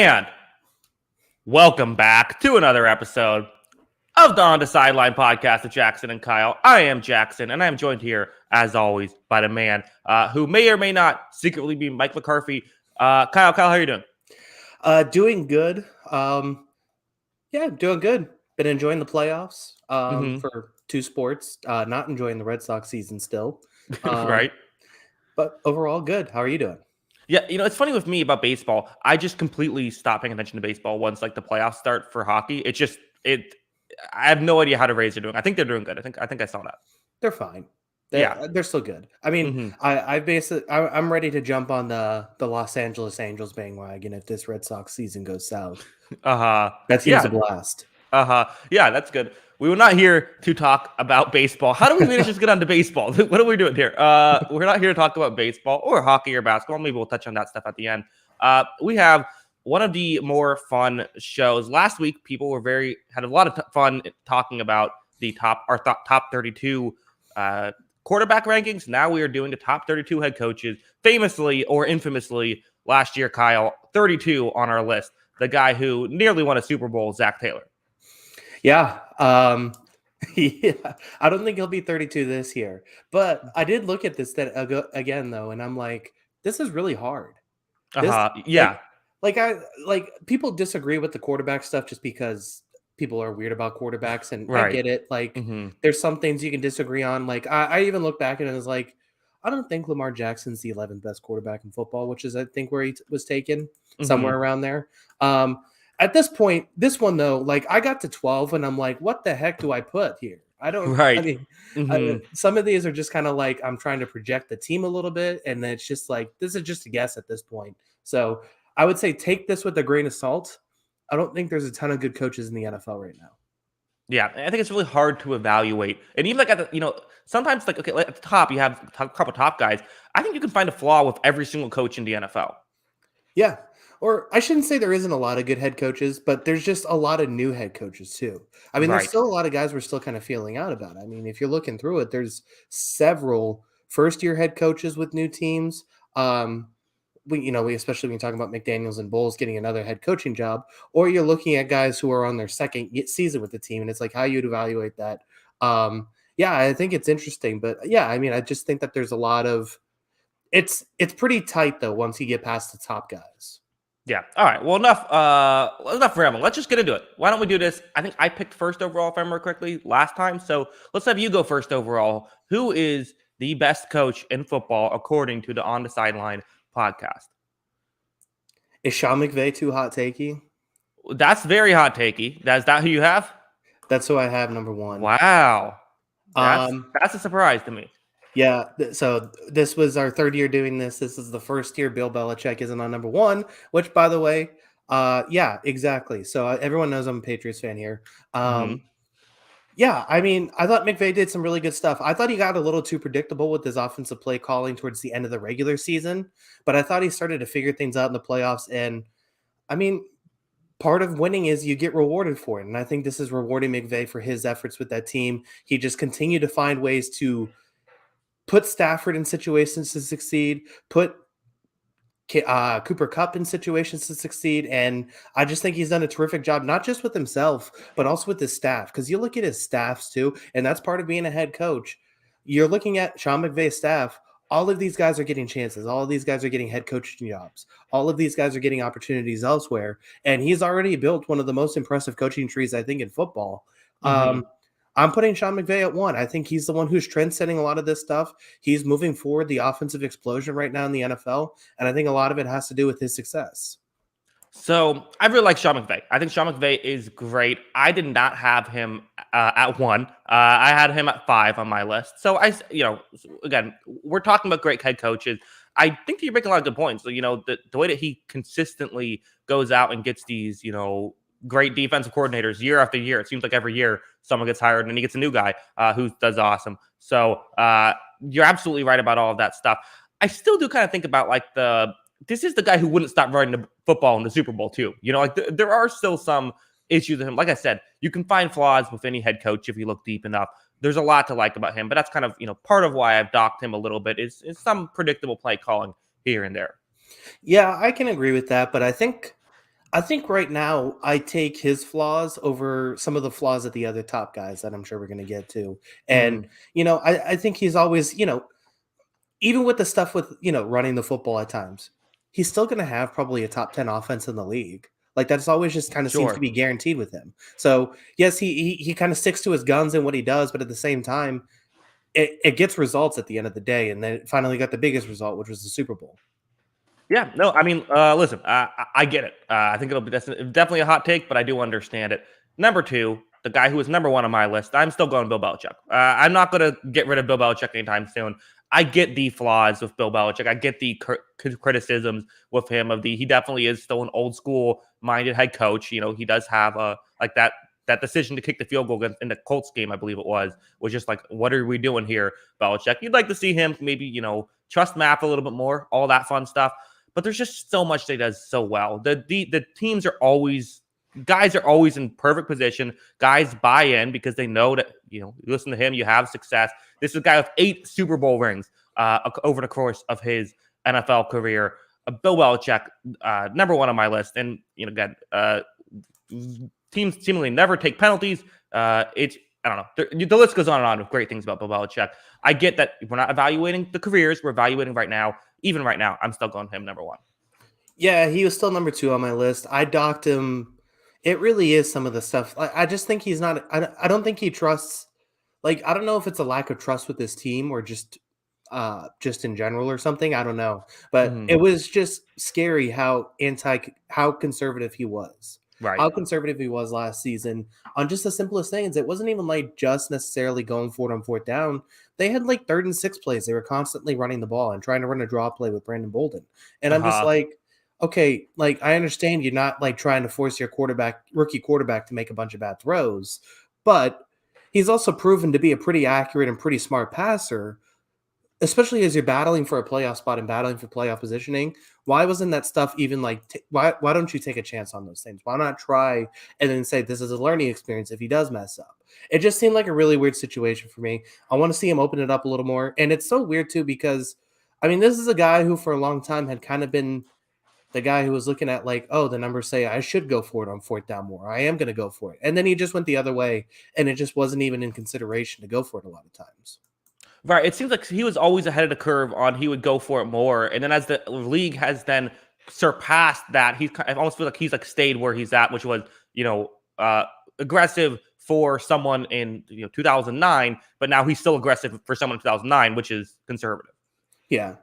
And welcome back to another episode of the On the Sideline podcast with Jackson and Kyle. I am Jackson, and I am joined here, as always, by the man who may or may not secretly be Mike McCarthy. Kyle, how are you doing? Doing good. Doing good. Been enjoying the playoffs for two sports. Not enjoying the Red Sox season still. Right. But overall, good. How are you doing? Yeah, it's funny with me about baseball. I just completely stopped paying attention to baseball once the playoffs start for hockey. I have no idea how the Rays are doing. I think they're doing good. I think I saw that. They're fine. They're still good. I mean, I'm ready to jump on the Los Angeles Angels bandwagon if this Red Sox season goes south. That seems a blast. Yeah, that's good. We were not here to talk about baseball. How do we just get on to baseball? What are we doing here? We're not here to talk about baseball or hockey or basketball. Maybe we'll touch on that stuff at the end. We have one of the more fun shows. Last week, people had a lot of fun talking about our top 32 quarterback rankings. Now we are doing the top 32 head coaches. Famously or infamously, last year, Kyle, 32 on our list. The guy who nearly won a Super Bowl, Zach Taylor. Yeah. I don't think he'll be 32 this year. But I did look at this again, though, and I'm like, this is really hard. People disagree with the quarterback stuff just because people are weird about quarterbacks, and right. I get it. There's some things you can disagree on. I even look back and it was like, I don't think Lamar Jackson's the 11th best quarterback in football, which is, I think, where he was taken, somewhere around there. At this point, this one, though, I got to 12 and I'm like, what the heck do I put here? I don't. Right. I mean, some of these are just kind of I'm trying to project the team a little bit, and it's just this is just a guess at this point. So I would say take this with a grain of salt. I don't think there's a ton of good coaches in the NFL right now. Yeah, I think it's really hard to evaluate. And even at the, sometimes at the top, you have a couple top guys. I think you can find a flaw with every single coach in the NFL. Yeah. Or I shouldn't say there isn't a lot of good head coaches, but there's just a lot of new head coaches too. I mean, There's still a lot of guys we're still kind of feeling out about. I mean, if you're looking through it, there's several first-year head coaches with new teams. We especially when you talk about McDaniels and Bowles getting another head coaching job, or you're looking at guys who are on their second season with the team, and it's how you'd evaluate that. I think it's interesting, but I just think that there's a lot of it's pretty tight though once you get past the top guys. Yeah. All right. Well, enough rambling. Let's just get into it. Why don't we do this? I think I picked first overall, if I remember correctly, last time. So let's have you go first overall. Who is the best coach in football according to the On the Sideline podcast? Is Sean McVay too hot takey? That's very hot takey. Is that who you have? That's who I have, number one. Wow. That's a surprise to me. Yeah, so this was our third year doing this. This is the first year Bill Belichick isn't on number one, which, by the way, exactly. So everyone knows I'm a Patriots fan here. Yeah, I mean, I thought McVay did some really good stuff. I thought he got a little too predictable with his offensive play calling towards the end of the regular season, but I thought he started to figure things out in the playoffs. And, I mean, part of winning is you get rewarded for it, and I think this is rewarding McVay for his efforts with that team. He just continued to find ways to put Stafford in situations to succeed, put Cooper Kupp in situations to succeed, and I just think he's done a terrific job, not just with himself, but also with his staff, because you look at his staffs too, and that's part of being a head coach. You're looking at Sean McVay's staff. All of these guys are getting chances. All of these guys are getting head coaching jobs. All of these guys are getting opportunities elsewhere, and he's already built one of the most impressive coaching trees, I think, in football. I'm putting Sean McVay at one. I think he's the one who's trend-setting a lot of this stuff. He's moving forward the offensive explosion right now in the NFL, and I think a lot of it has to do with his success. So I really like Sean McVay. I think Sean McVay is great. I did not have him at one. I had him at 5 on my list. So again, we're talking about great head coaches. I think you're making a lot of good points. So, the way that he consistently goes out and gets these, great defensive coordinators year after year. It seems like every year someone gets hired and he gets a new guy who does awesome. So you're absolutely right about all of that stuff. I still do kind of think about this is the guy who wouldn't stop running the football in the Super Bowl too. There are still some issues with him. Like I said, you can find flaws with any head coach if you look deep enough. There's a lot to like about him, but that's kind of, part of why I've docked him a little bit is some predictable play calling here and there. Yeah, I can agree with that, but I think I think right now I take his flaws over some of the flaws of the other top guys that I'm sure we're going to get to. And, I think he's always, even with the stuff with, running the football at times, he's still going to have probably a top 10 offense in the league. Like that's always just kind of seems to be guaranteed with him. So yes, he kind of sticks to his guns and what he does, but at the same time, it gets results at the end of the day. And then it finally got the biggest result, which was the Super Bowl. Yeah, no, I mean, listen, I get it. I think it'll be definitely a hot take, but I do understand it. Number two, the guy who is number one on my list, I'm still going Bill Belichick. I'm not going to get rid of Bill Belichick anytime soon. I get the flaws with Bill Belichick. I get the criticisms with him he definitely is still an old school minded head coach. He does have like that decision to kick the field goal in the Colts game, I believe it was just like, what are we doing here, Belichick? You'd like to see him maybe, trust Matt a little bit more, all that fun stuff. But there's just so much that he does so well. The teams are always, guys are always in perfect position. Guys buy in because they know that, you listen to him, you have success. This is a guy with 8 Super Bowl rings over the course of his NFL career. Bill Belichick, number one on my list. And, again, teams seemingly never take penalties. I don't know. The list goes on and on with great things about Bill Belichick. I get that we're not evaluating the careers. We're evaluating right now. Even right now, I'm still going him number one. Yeah, he was still number 2 on my list. I docked him. It really is some of the stuff. I just think he's not. I don't think he trusts. Like, I don't know if it's a lack of trust with his team or just in general or something. I don't know. But it was just scary how conservative he was. Right. How conservative he was last season on just the simplest things. It wasn't even like just necessarily going for it on 4th down. They had like 3rd and 6 plays. They were constantly running the ball and trying to run a draw play with Brandon Bolden. And I'm just like, okay, like I understand you're not like trying to force your rookie quarterback to make a bunch of bad throws, but he's also proven to be a pretty accurate and pretty smart passer, especially as you're battling for a playoff spot and battling for playoff positioning. Why wasn't that stuff even like, why don't you take a chance on those things? Why not try and then say this is a learning experience if he does mess up? It just seemed like a really weird situation for me. I want to see him open it up a little more. And it's so weird too, because I mean, this is a guy who for a long time had kind of been the guy who was looking at like, oh, the numbers say I should go for it on 4th down more. I am going to go for it. And then he just went the other way and it just wasn't even in consideration to go for it a lot of times. Right. It seems like he was always ahead of the curve on he would go for it more. And then as the league has then surpassed that, I almost feel like he's like stayed where he's at, which was, aggressive for someone in 2009, but now he's still aggressive for someone in 2009, which is conservative. Yeah.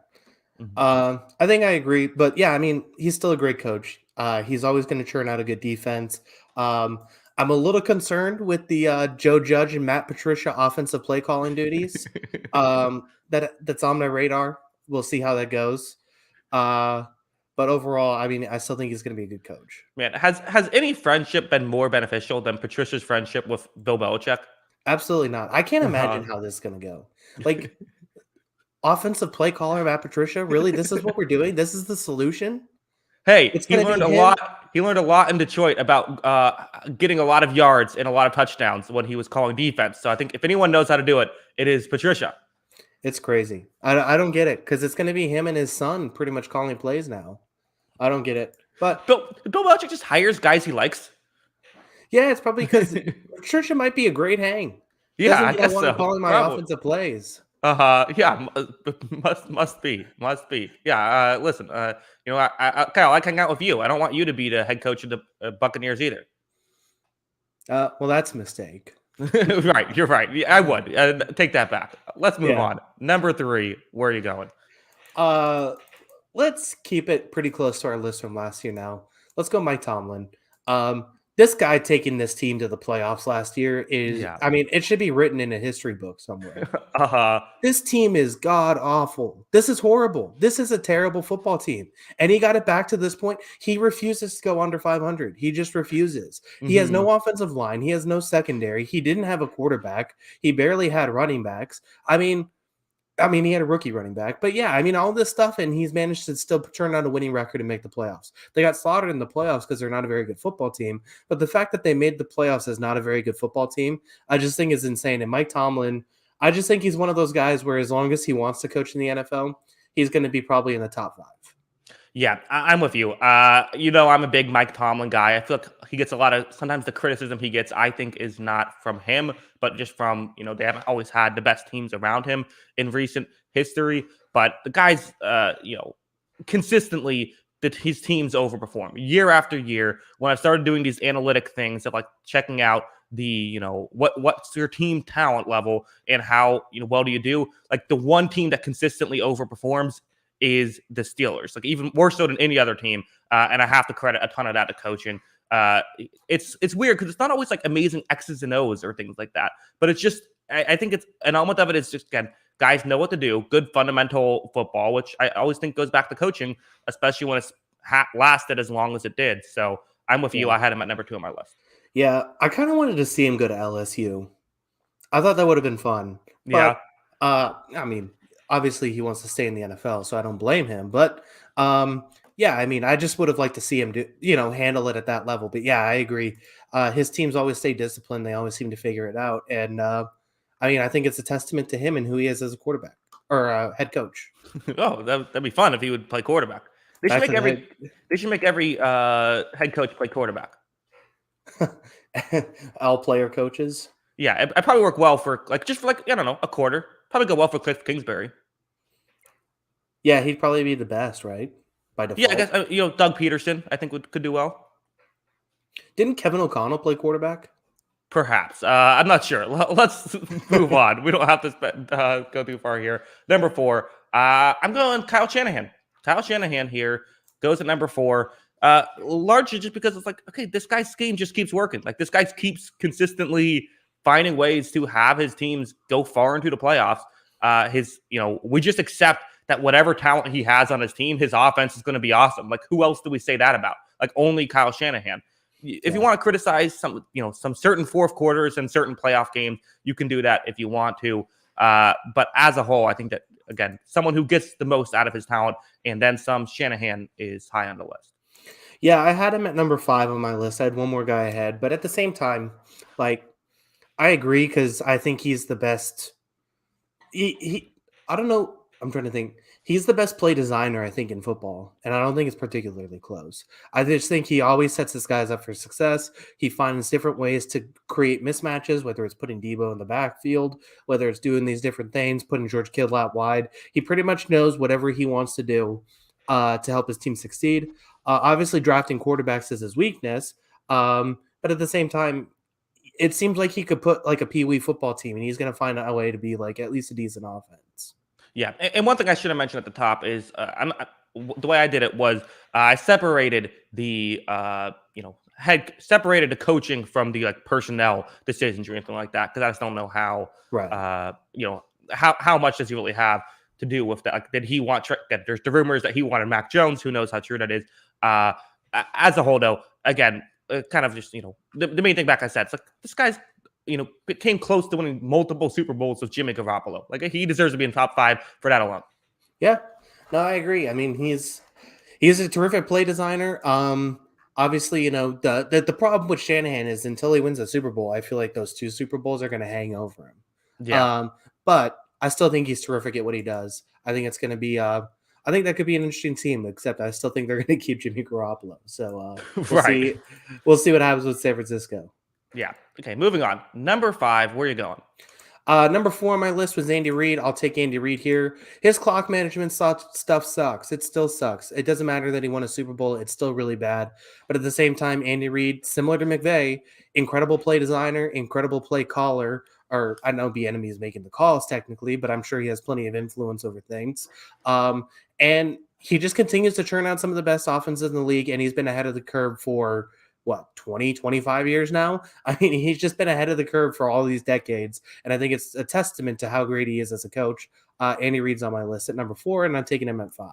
I think I agree. But yeah, I mean, he's still a great coach. He's always going to churn out a good defense. I'm a little concerned with the Joe Judge and Matt Patricia offensive play calling duties. That's on my radar. We'll see how that goes. But overall, I mean, I still think he's going to be a good coach. Man, has any friendship been more beneficial than Patricia's friendship with Bill Belichick? Absolutely not. I can't imagine how this is going to go. Like, offensive play caller Matt Patricia? Really? This is what we're doing? This is the solution? Hey, he learned a lot. He learned a lot in Detroit about getting a lot of yards and a lot of touchdowns when he was calling defense. So I think if anyone knows how to do it, it is Patricia. It's crazy. I don't get it because it's going to be him and his son pretty much calling plays now. I don't get it. But Bill Belichick just hires guys he likes. Yeah, it's probably because Patricia might be a great hang. Yeah, I guess so. Calling my offensive plays. Yeah, must be. Yeah, listen, Kyle, I can hang out with you. I don't want you to be the head coach of the Buccaneers either. Well, that's a mistake. Right, you're right. Yeah, I would take that back. Let's move on. Number 3, where are you going? Let's keep it pretty close to our list from last year. Now, let's go Mike Tomlin. This guy taking this team to the playoffs last year is, I mean, it should be written in a history book somewhere. This team is god awful. This is horrible. This is a terrible football team. And he got it back to this point. He refuses to go under 500. He just refuses. He has no offensive line. He has no secondary. He didn't have a quarterback. He barely had running backs. I mean, he had a rookie running back, but yeah, I mean, all this stuff, and he's managed to still turn out a winning record and make the playoffs. They got slaughtered in the playoffs because they're not a very good football team, but the fact that they made the playoffs as not a very good football team, I just think is insane. And Mike Tomlin, I just think he's one of those guys where as long as he wants to coach in the NFL, he's going to be probably in the top 5. Yeah, I'm with you. I'm a big Mike Tomlin guy. I feel like he gets sometimes the criticism he gets, I think, is not from him, but just from, they haven't always had the best teams around him in recent history. But the guy's, consistently that his teams overperform year after year. When I started doing these analytic things of like checking out the, what's your team talent level and how, well do you do? Like the one team that consistently overperforms is the Steelers, like even more so than any other team. And I have to credit a ton of that to coaching. It's weird because it's not always like amazing X's and O's or things like that, but it's just, I think it's an element of it is just, again, guys know what to do, good fundamental football, which I always think goes back to coaching, especially when it's lasted as long as it did. So I'm with you. I had him at number 2 on my list. Yeah, I kind of wanted to see him go to LSU. I thought that would have been fun. But, Yeah. I mean, obviously he wants to stay in the NFL, so I don't blame him. But yeah, I mean, I just would have liked to see him handle it at that level. But yeah, I agree. His teams always stay disciplined. They always seem to figure it out. And I mean, I think it's a testament to him and who he is as a quarterback or head coach. Oh, that'd be fun if he would play quarterback. They should make every head coach play quarterback. All player coaches. Yeah, I probably work well for I don't know, a quarter. Probably go well for Cliff Kingsbury. Yeah, he'd probably be the best, right? By default. Yeah, I guess Doug Pederson, I think could do well. Didn't Kevin O'Connell play quarterback? Perhaps. I'm not sure. Let's move on. We don't have to go too far here. Number 4. I'm going Kyle Shanahan. Kyle Shanahan here goes at number 4. Largely just because it's like, okay, this guy's scheme just keeps working. Like this guy keeps consistently finding ways to have his teams go far into the playoffs. We just accept that whatever talent he has on his team, his offense is going to be awesome. Like who else do we say that about? Like only Kyle Shanahan. If you want to criticize some certain fourth quarters and certain playoff games, you can do that if you want to. But as a whole, I think that, again, someone who gets the most out of his talent and then some, Shanahan is high on the list. Yeah, I had him at number 5 on my list. I had one more guy ahead. But at the same time, like, I agree because I think he's the best. I don't know. I'm trying to think. He's the best play designer, I think, in football. And I don't think it's particularly close. I just think he always sets his guys up for success. He finds different ways to create mismatches, whether it's putting Debo in the backfield, whether it's doing these different things, putting George Kittle out wide. He pretty much knows whatever he wants to do to help his team succeed. Obviously, drafting quarterbacks is his weakness. But at the same time, it seems like he could put like a Pee Wee football team, and he's going to find a way to be like at least a decent offense. Yeah, and one thing I should have mentioned at the top is the way I did it was I separated the separated the coaching from the like personnel decisions or anything like that because I just don't know how how much does he really have to do with that? Like, did he want? There's the rumors that he wanted Mac Jones. Who knows how true that is? As a whole, though, again, kind of just the main thing back I said, it's like this guy's. Came close to winning multiple Super Bowls with Jimmy Garoppolo. Like he deserves to be in top 5 for that alone. Yeah, no, I agree. I mean, he's a terrific play designer. Obviously, the problem with Shanahan is until he wins a Super Bowl, I feel like those 2 Super Bowls are going to hang over him. Yeah. But I still think he's terrific at what he does. I think it's going to be. I think that could be an interesting team. Except I still think they're going to keep Jimmy Garoppolo. So we'll see. We'll see what happens with San Francisco. Yeah. Okay, moving on. Number 5, where are you going? Number 4 on my list was Andy Reid. I'll take Andy Reid here. His clock management stuff sucks. It still sucks. It doesn't matter that he won a Super Bowl. It's still really bad. But at the same time, Andy Reid, similar to McVay, incredible play designer, incredible play caller. Or I know Bieniemy is making the calls technically, but I'm sure he has plenty of influence over things. And he just continues to churn out some of the best offenses in the league, and he's been ahead of the curve for 20, 25 years now. I mean, he's just been ahead of the curve for all these decades. And I think it's a testament to how great he is as a coach. Andy Reid's on my list at number 4, and I'm taking him at 5.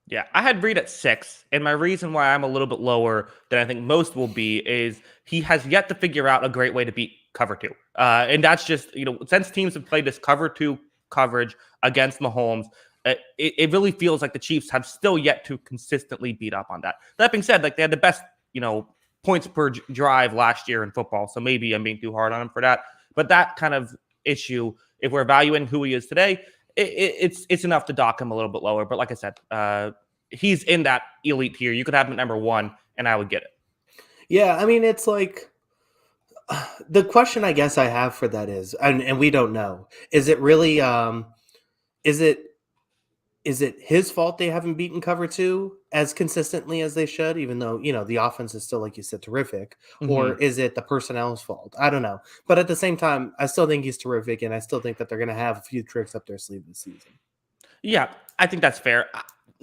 Yeah, I had Reid at 6. And my reason why I'm a little bit lower than I think most will be is he has yet to figure out a great way to beat cover 2. And that's just, since teams have played this cover 2 coverage against Mahomes, it really feels like the Chiefs have still yet to consistently beat up on that. That being said, like they had the best, points per drive last year in football. So maybe I'm being too hard on him for that. But that kind of issue, if we're evaluating who he is today, it's enough to dock him a little bit lower. But like I said, he's in that elite tier. You could have him at number 1, and I would get it. Yeah, I mean, it's like the question I guess I have for that is, and we don't know, is it really is it his fault they haven't beaten cover 2 as consistently as they should, even though, the offense is still, like you said, terrific? Or is it the personnel's fault? I don't know. But at the same time, I still think he's terrific, and I still think that they're going to have a few tricks up their sleeve this season. Yeah, I think that's fair.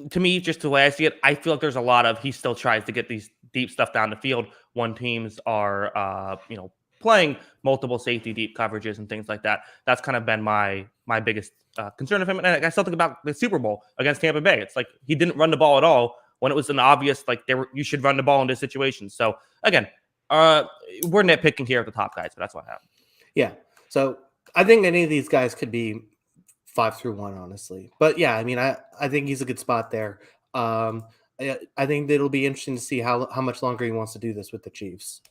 To me, just the way I see it, I feel like there's a lot of he still tries to get these deep stuff down the field when teams are, playing multiple safety deep coverages and things like that. That's kind of been my biggest concern of him. And I still think about the Super Bowl against Tampa Bay. It's like he didn't run the ball at all when it was an obvious, like, you should run the ball in this situation. So, again, we're nitpicking here at the top guys, but that's what happened. Yeah. So I think any of these guys could be 5 through 1, honestly. But yeah, I mean, I think he's a good spot there. I think it'll be interesting to see how much longer he wants to do this with the Chiefs.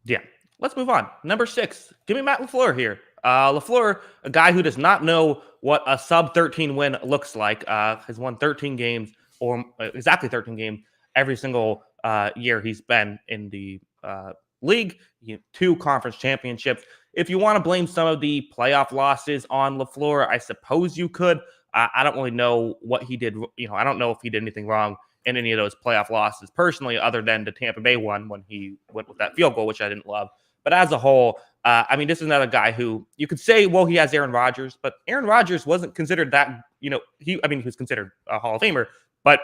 Yeah. Let's move on. Number 6, give me Matt LaFleur here. LaFleur, a guy who does not know what a sub-13 win looks like, has won 13 games, or exactly 13 games, every single year he's been in the league. 2 conference championships. If you want to blame some of the playoff losses on LaFleur, I suppose you could. I don't really know what he did. I don't know if he did anything wrong in any of those playoff losses personally, other than the Tampa Bay one when he went with that field goal, which I didn't love. But as a whole, this is another guy who you could say, well, he has Aaron Rodgers, but Aaron Rodgers wasn't considered that, he was considered a Hall of Famer, but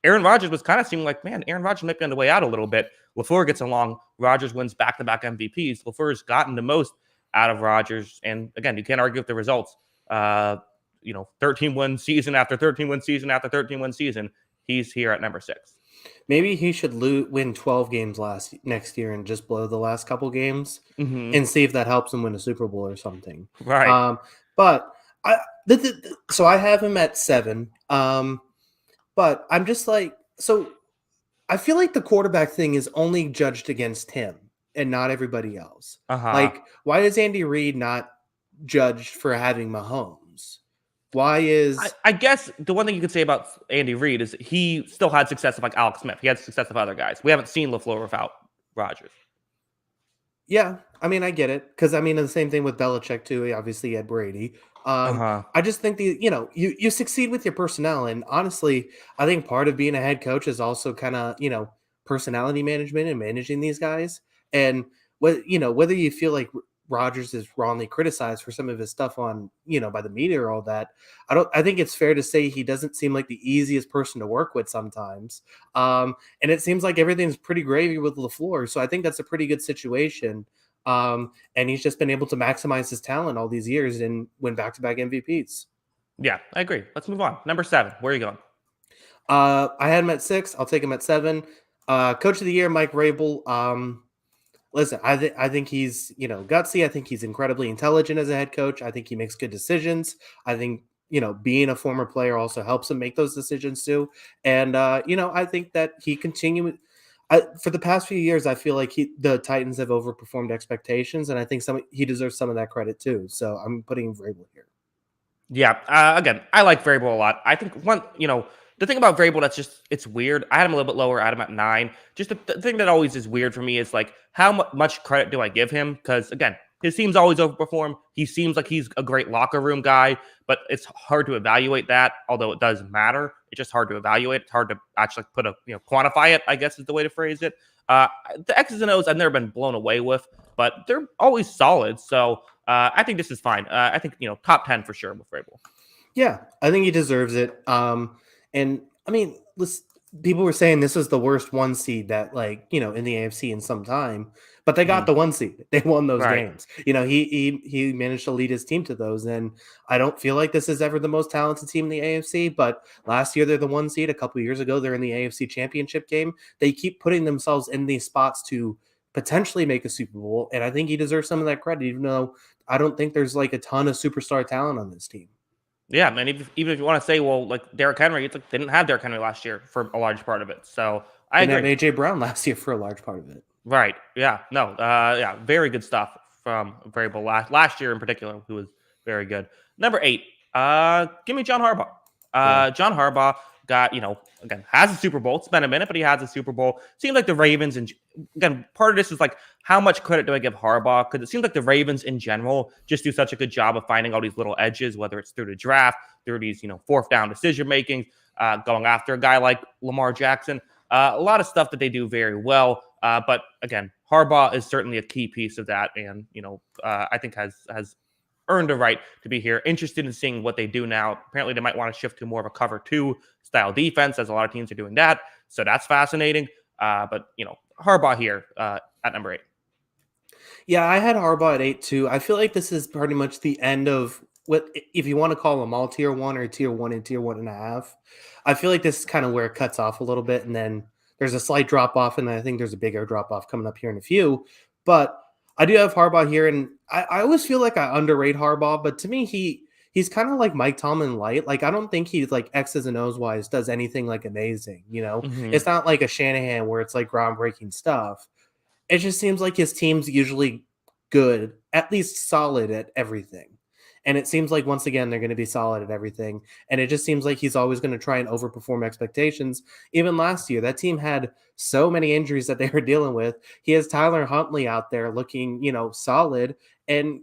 Aaron Rodgers was kind of seeming like, man, Aaron Rodgers might be on the way out a little bit. LaFleur gets along. Rodgers wins back-to-back MVPs. LaFleur's gotten the most out of Rodgers. And again, you can't argue with the results. 13-win season after 13-win season after 13-win season. He's here at number 6. Maybe he should win 12 games next year and just blow the last couple games and see if that helps him win a Super Bowl or something. Right. But so I have him at 7. But I'm just like, so I feel like the quarterback thing is only judged against him and not everybody else. Like, why is Andy Reid not judged for having Mahomes? Why is... I guess the one thing you could say about Andy Reid is he still had success of like Alex Smith. He had success of other guys. We haven't seen LaFleur without Rodgers. Yeah, I mean, I get it. Because, the same thing with Belichick, too. Obviously, he had Brady. I just think you succeed with your personnel. And honestly, I think part of being a head coach is also kind of, personality management and managing these guys. And, whether you feel like Rodgers is wrongly criticized for some of his stuff on, by the media or all that, I think it's fair to say he doesn't seem like the easiest person to work with sometimes. And it seems like everything's pretty gravy with LaFleur. So I think that's a pretty good situation. And he's just been able to maximize his talent all these years and win back-to-back MVPs. Yeah, I agree. Let's move on. Number 7, where are you going? I had him at 6. I'll take him at 7. Coach of the year, Mike Vrabel. Listen, I think he's, gutsy. I think he's incredibly intelligent as a head coach. I think he makes good decisions. I think, being a former player also helps him make those decisions too. And, I think that he for the past few years, I feel like the Titans have overperformed expectations, and I think he deserves some of that credit too. So I'm putting Vrabel here. Yeah. Again, I like Vrabel a lot. I think the thing about Vrabel it's weird. I had him a little bit lower. I had him at 9. Just the thing that always is weird for me is like, how much credit do I give him? Because again, his teams always overperform. He seems like he's a great locker room guy, but it's hard to evaluate that. Although it does matter, it's just hard to evaluate. It's hard to actually quantify it, I guess is the way to phrase it. The X's and O's I've never been blown away with, but they're always solid. So I think this is fine. I think top 10 for sure with Vrabel. Yeah, I think he deserves it. And people were saying this was the worst 1 seed that in the AFC in some time, but they got the 1 seed. They won those games. He managed to lead his team to those. And I don't feel like this is ever the most talented team in the AFC, but last year they're the 1 seed. A couple of years ago, they're in the AFC championship game. They keep putting themselves in these spots to potentially make a Super Bowl. And I think he deserves some of that credit, even though I don't think there's a ton of superstar talent on this team. Yeah, man. Even if you want to say, well, like Derrick Henry, it's like they didn't have Derrick Henry last year for a large part of it. So I agree. And AJ Brown last year for a large part of it. Right. Yeah. No. Yeah. Very good stuff from Vrabel last year in particular, who was very good. Number 8. Give me John Harbaugh. John Harbaugh, got, again, has a Super Bowl. It's been a minute, but he has a Super Bowl. Seems like the Ravens, and again, part of this is like, how much credit do I give Harbaugh? Because it seems like the Ravens in general just do such a good job of finding all these little edges, whether it's through the draft, through these, fourth down decision making, going after a guy like Lamar Jackson. A lot of stuff that they do very well. But again, Harbaugh is certainly a key piece of that. And, I think has earned a right to be here. Interested in seeing what they do now. Apparently, they might want to shift to more of a cover 2 style defense, as a lot of teams are doing that. So that's fascinating. But, Harbaugh here at number 8. Yeah, I had Harbaugh at 8 too. I feel like this is pretty much the end of what, if you want to call them all tier 1 or tier 1 and tier 1.5. I feel like this is kind of where it cuts off a little bit, and then there's a slight drop off, and then I think there's a bigger drop off coming up here in a few. But I do have Harbaugh here, and I always feel like I underrate Harbaugh, but to me, he's kind of like Mike Tomlin light. Like, I don't think he's like X's and O's wise does anything like amazing. It's not like a Shanahan where it's like groundbreaking stuff. It just seems like his team's usually good, at least solid at everything. And it seems like, once again, they're going to be solid at everything. And it just seems like he's always going to try and overperform expectations. Even last year, that team had so many injuries that they were dealing with. He has Tyler Huntley out there looking, solid and,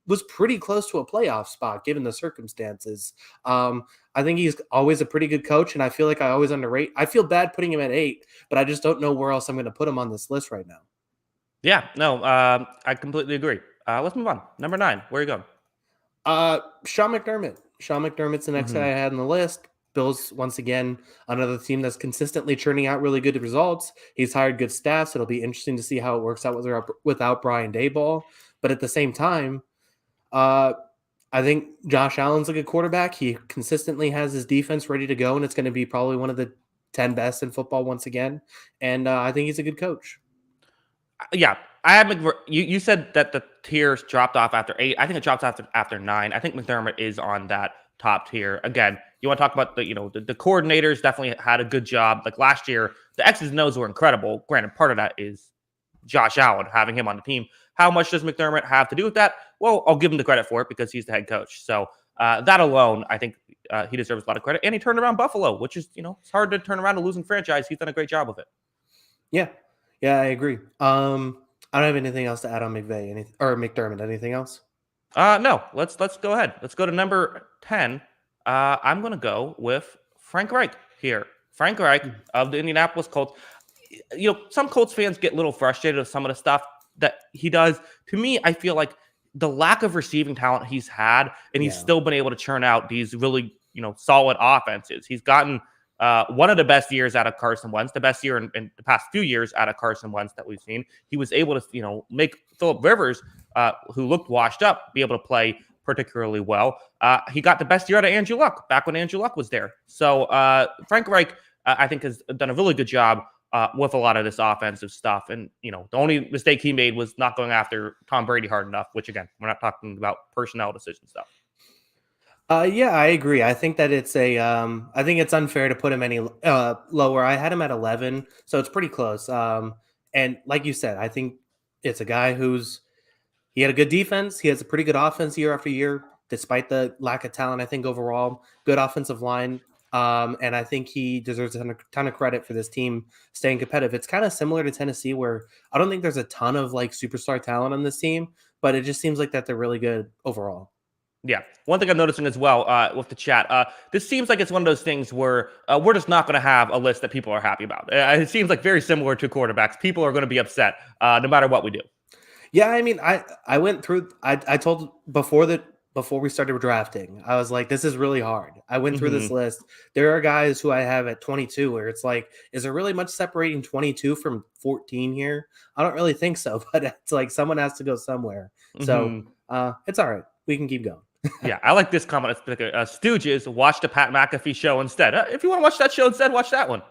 was pretty close to a playoff spot given the circumstances. I think he's always a pretty good coach, and I feel like I always underrate. I feel bad putting him at 8, but I just don't know where else I'm going to put him on this list right now. Yeah, no, I completely agree. Let's move on. Number 9, where are you going? Sean McDermott. Sean McDermott's the next guy I had on the list. Bills, once again, another team that's consistently churning out really good results. He's hired good staff, so it'll be interesting to see how it works out without Brian Daboll. But at the same time, I think Josh Allen's a good quarterback. He consistently has his defense ready to go, and it's going to be probably one of the 10 best in football once again. And I think he's a good coach. Yeah, I have you said that the tiers dropped off after 8. I think it drops after 9. I think McDermott is on that top tier. Again, you want to talk about the coordinators definitely had a good job. Like last year, the X's and O's were incredible. Granted, part of that is Josh Allen, having him on the team. How much does McDermott have to do with that? Well, I'll give him the credit for it because he's the head coach. So that alone, I think he deserves a lot of credit. And he turned around Buffalo, which is, it's hard to turn around a losing franchise. He's done a great job of it. Yeah, I agree. I don't have anything else to add on McVay or McDermott. Anything else? No, let's go ahead. Let's go to number 10. I'm going to go with Frank Reich here. Frank Reich of the Indianapolis Colts. Some Colts fans get a little frustrated with some of the stuff that he does. To me, I feel like the lack of receiving talent he's had, and he's still been able to churn out these really, solid offenses. He's gotten one of the best years out of Carson Wentz, the best year in the past few years out of Carson Wentz that we've seen. He was able to, make Phillip Rivers, who looked washed up, be able to play particularly well. He got the best year out of Andrew Luck back when Andrew Luck was there. So Frank Reich, I think, has done a really good job with a lot of this offensive stuff. And, the only mistake he made was not going after Tom Brady hard enough, which, again, we're not talking about personnel decision stuff. Yeah, I agree. I think that it's I think it's unfair to put him any lower. I had him at 11, so it's pretty close. And like you said, I think it's a guy he had a good defense. He has a pretty good offense year after year, despite the lack of talent. I think overall, good offensive line. And I think he deserves a ton of credit for this team staying competitive. It's kind of similar to Tennessee, where I don't think there's a ton of like superstar talent on this team, but it just seems like that they're really good overall. Yeah. One thing I'm noticing as well with the chat, this seems like it's one of those things where we're just not going to have a list that people are happy about. It seems like very similar to quarterbacks. People are going to be upset no matter what we do. Yeah, I mean, I went through. I told before we started drafting, I was like, this is really hard. I went through this list. There are guys who I have at 22 where it's like, is there really much separating 22 from 14 here? I don't really think so, but it's like someone has to go somewhere. So it's all right. We can keep going. Yeah, I like this comment. It's like Stooges, watch the Pat McAfee show instead. If you want to watch that show instead, watch that one.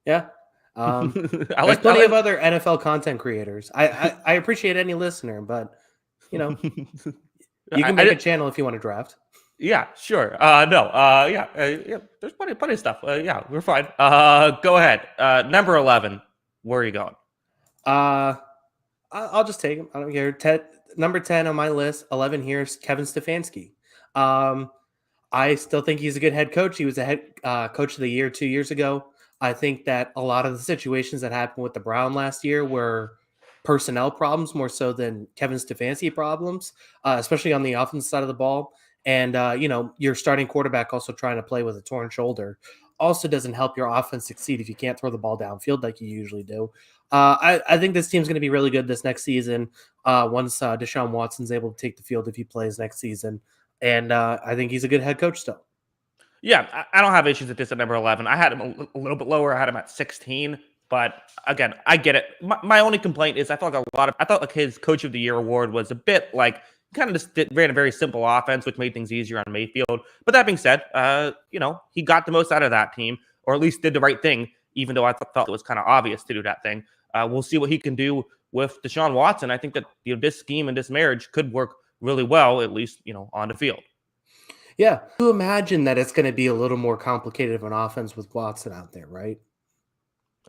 Yeah. There's plenty of other NFL content creators. I appreciate any listener, but you can make a channel if you want to draft. Yeah, sure. Yeah, there's plenty of stuff. Yeah, we're fine. Go ahead. Number 11. Where are you going? I'll just take him. I don't care. Number 10 on my list. 11 here is Kevin Stefanski. I still think he's a good head coach. He was a head coach of the year 2 years ago. I think that a lot of the situations that happened with the Brown last year were personnel problems more so than Kevin Stefanski problems, especially on the offensive side of the ball. And, your starting quarterback also trying to play with a torn shoulder also doesn't help your offense succeed if you can't throw the ball downfield like you usually do. I think this team's going to be really good this next season once Deshaun Watson's able to take the field if he plays next season. And I think he's a good head coach still. Yeah, I don't have issues with this at number 11. I had him a little bit lower. I had him at 16. But again, I get it. My only complaint is I thought like his Coach of the Year award was a bit like kind of just ran a very simple offense, which made things easier on Mayfield. But that being said, he got the most out of that team, or at least did the right thing, even though I thought it was kind of obvious to do that thing. We'll see what he can do with Deshaun Watson. I think that this scheme and this marriage could work really well, at least on the field. Yeah, you imagine that it's going to be a little more complicated of an offense with Watson out there, right?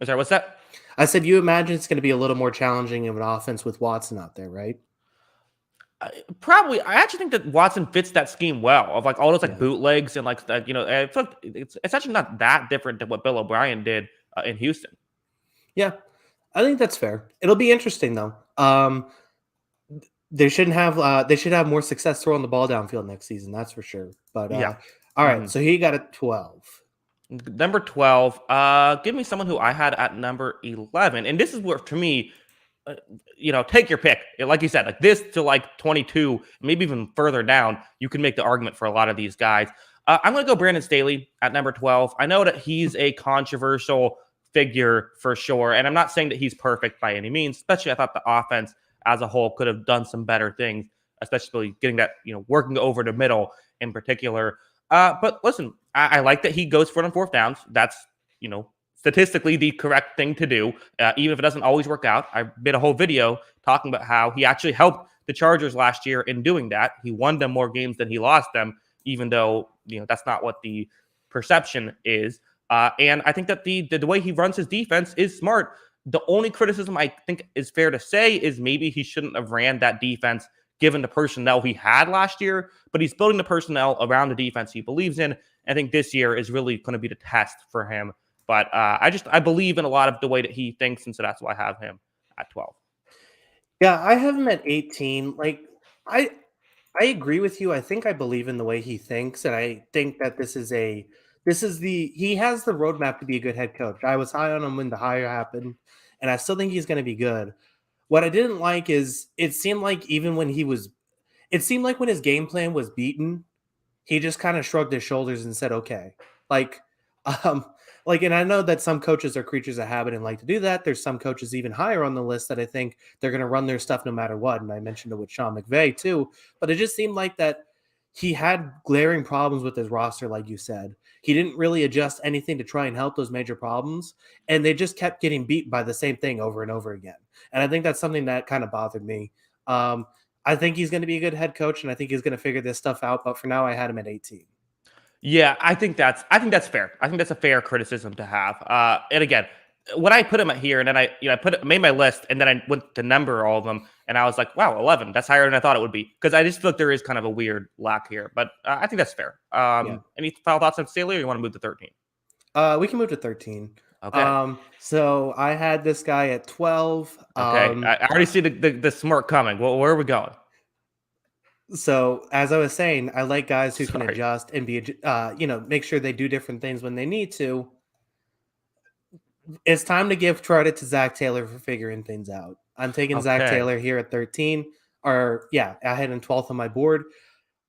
Sorry, what's that? I said you imagine it's going to be a little more challenging of an offense with Watson out there, right? Probably. I actually think that Watson fits that scheme well, of like all those bootlegs and like that. I feel like it's actually not that different than what Bill O'Brien did in Houston. Yeah, I think that's fair. It'll be interesting though. They should have more success throwing the ball downfield next season. That's for sure. But all right. So he got a 12. Number 12. Give me someone who I had at number 11, and this is where to me. Take your pick. Like you said, like this to like 22, maybe even further down, you can make the argument for a lot of these guys. I'm going to go Brandon Staley at number 12. I know that he's a controversial figure for sure, and I'm not saying that he's perfect by any means, especially I thought the offense as a whole could have done some better things, especially getting that, working over the middle in particular. But listen, I like that he goes for it on fourth downs. That's, statistically the correct thing to do, even if it doesn't always work out. I made a whole video talking about how he actually helped the Chargers last year in doing that. He won them more games than he lost them, even though, that's not what the perception is. And I think that the way he runs his defense is smart. The only criticism I think is fair to say is maybe he shouldn't have ran that defense given the personnel he had last year, but he's building the personnel around the defense he believes in. I think this year is really going to be the test for him. But I believe in a lot of the way that he thinks, and so that's why I have him at 12. Yeah, I have him at 18. Like, I agree with you. I think I believe in the way he thinks, and I think that he has the roadmap to be a good head coach. I was high on him when the hire happened, and I still think he's going to be good. What I didn't like is it seemed like when his game plan was beaten, he just kind of shrugged his shoulders and said, okay. And I know that some coaches are creatures of habit and like to do that. There's some coaches even higher on the list that I think they're going to run their stuff no matter what. And I mentioned it with Sean McVay too. But it just seemed like that he had glaring problems with his roster, like you said. He didn't really adjust anything to try and help those major problems. And they just kept getting beat by the same thing over and over again. And I think that's something that kind of bothered me. I think he's going to be a good head coach, and I think he's going to figure this stuff out. But for now, I had him at 18. Yeah, I think that's fair. I think that's a fair criticism to have. And again, when I put him at here, and then I made my list, and then I went to number all of them, and I was like, wow, 11. That's higher than I thought it would be, because I just feel like there is kind of a weird lack here. But I think that's fair. Any final thoughts on Staley, or you want to move to 13? We can move to 13. Okay. So I had this guy at 12. Okay. I already see the smirk coming. Well, where are we going? So as I was saying, I like guys who can adjust and be, make sure they do different things when they need to. It's time to give credit to Zach Taylor for figuring things out. I'm taking Zach Taylor here at 13, I had him 12th on my board.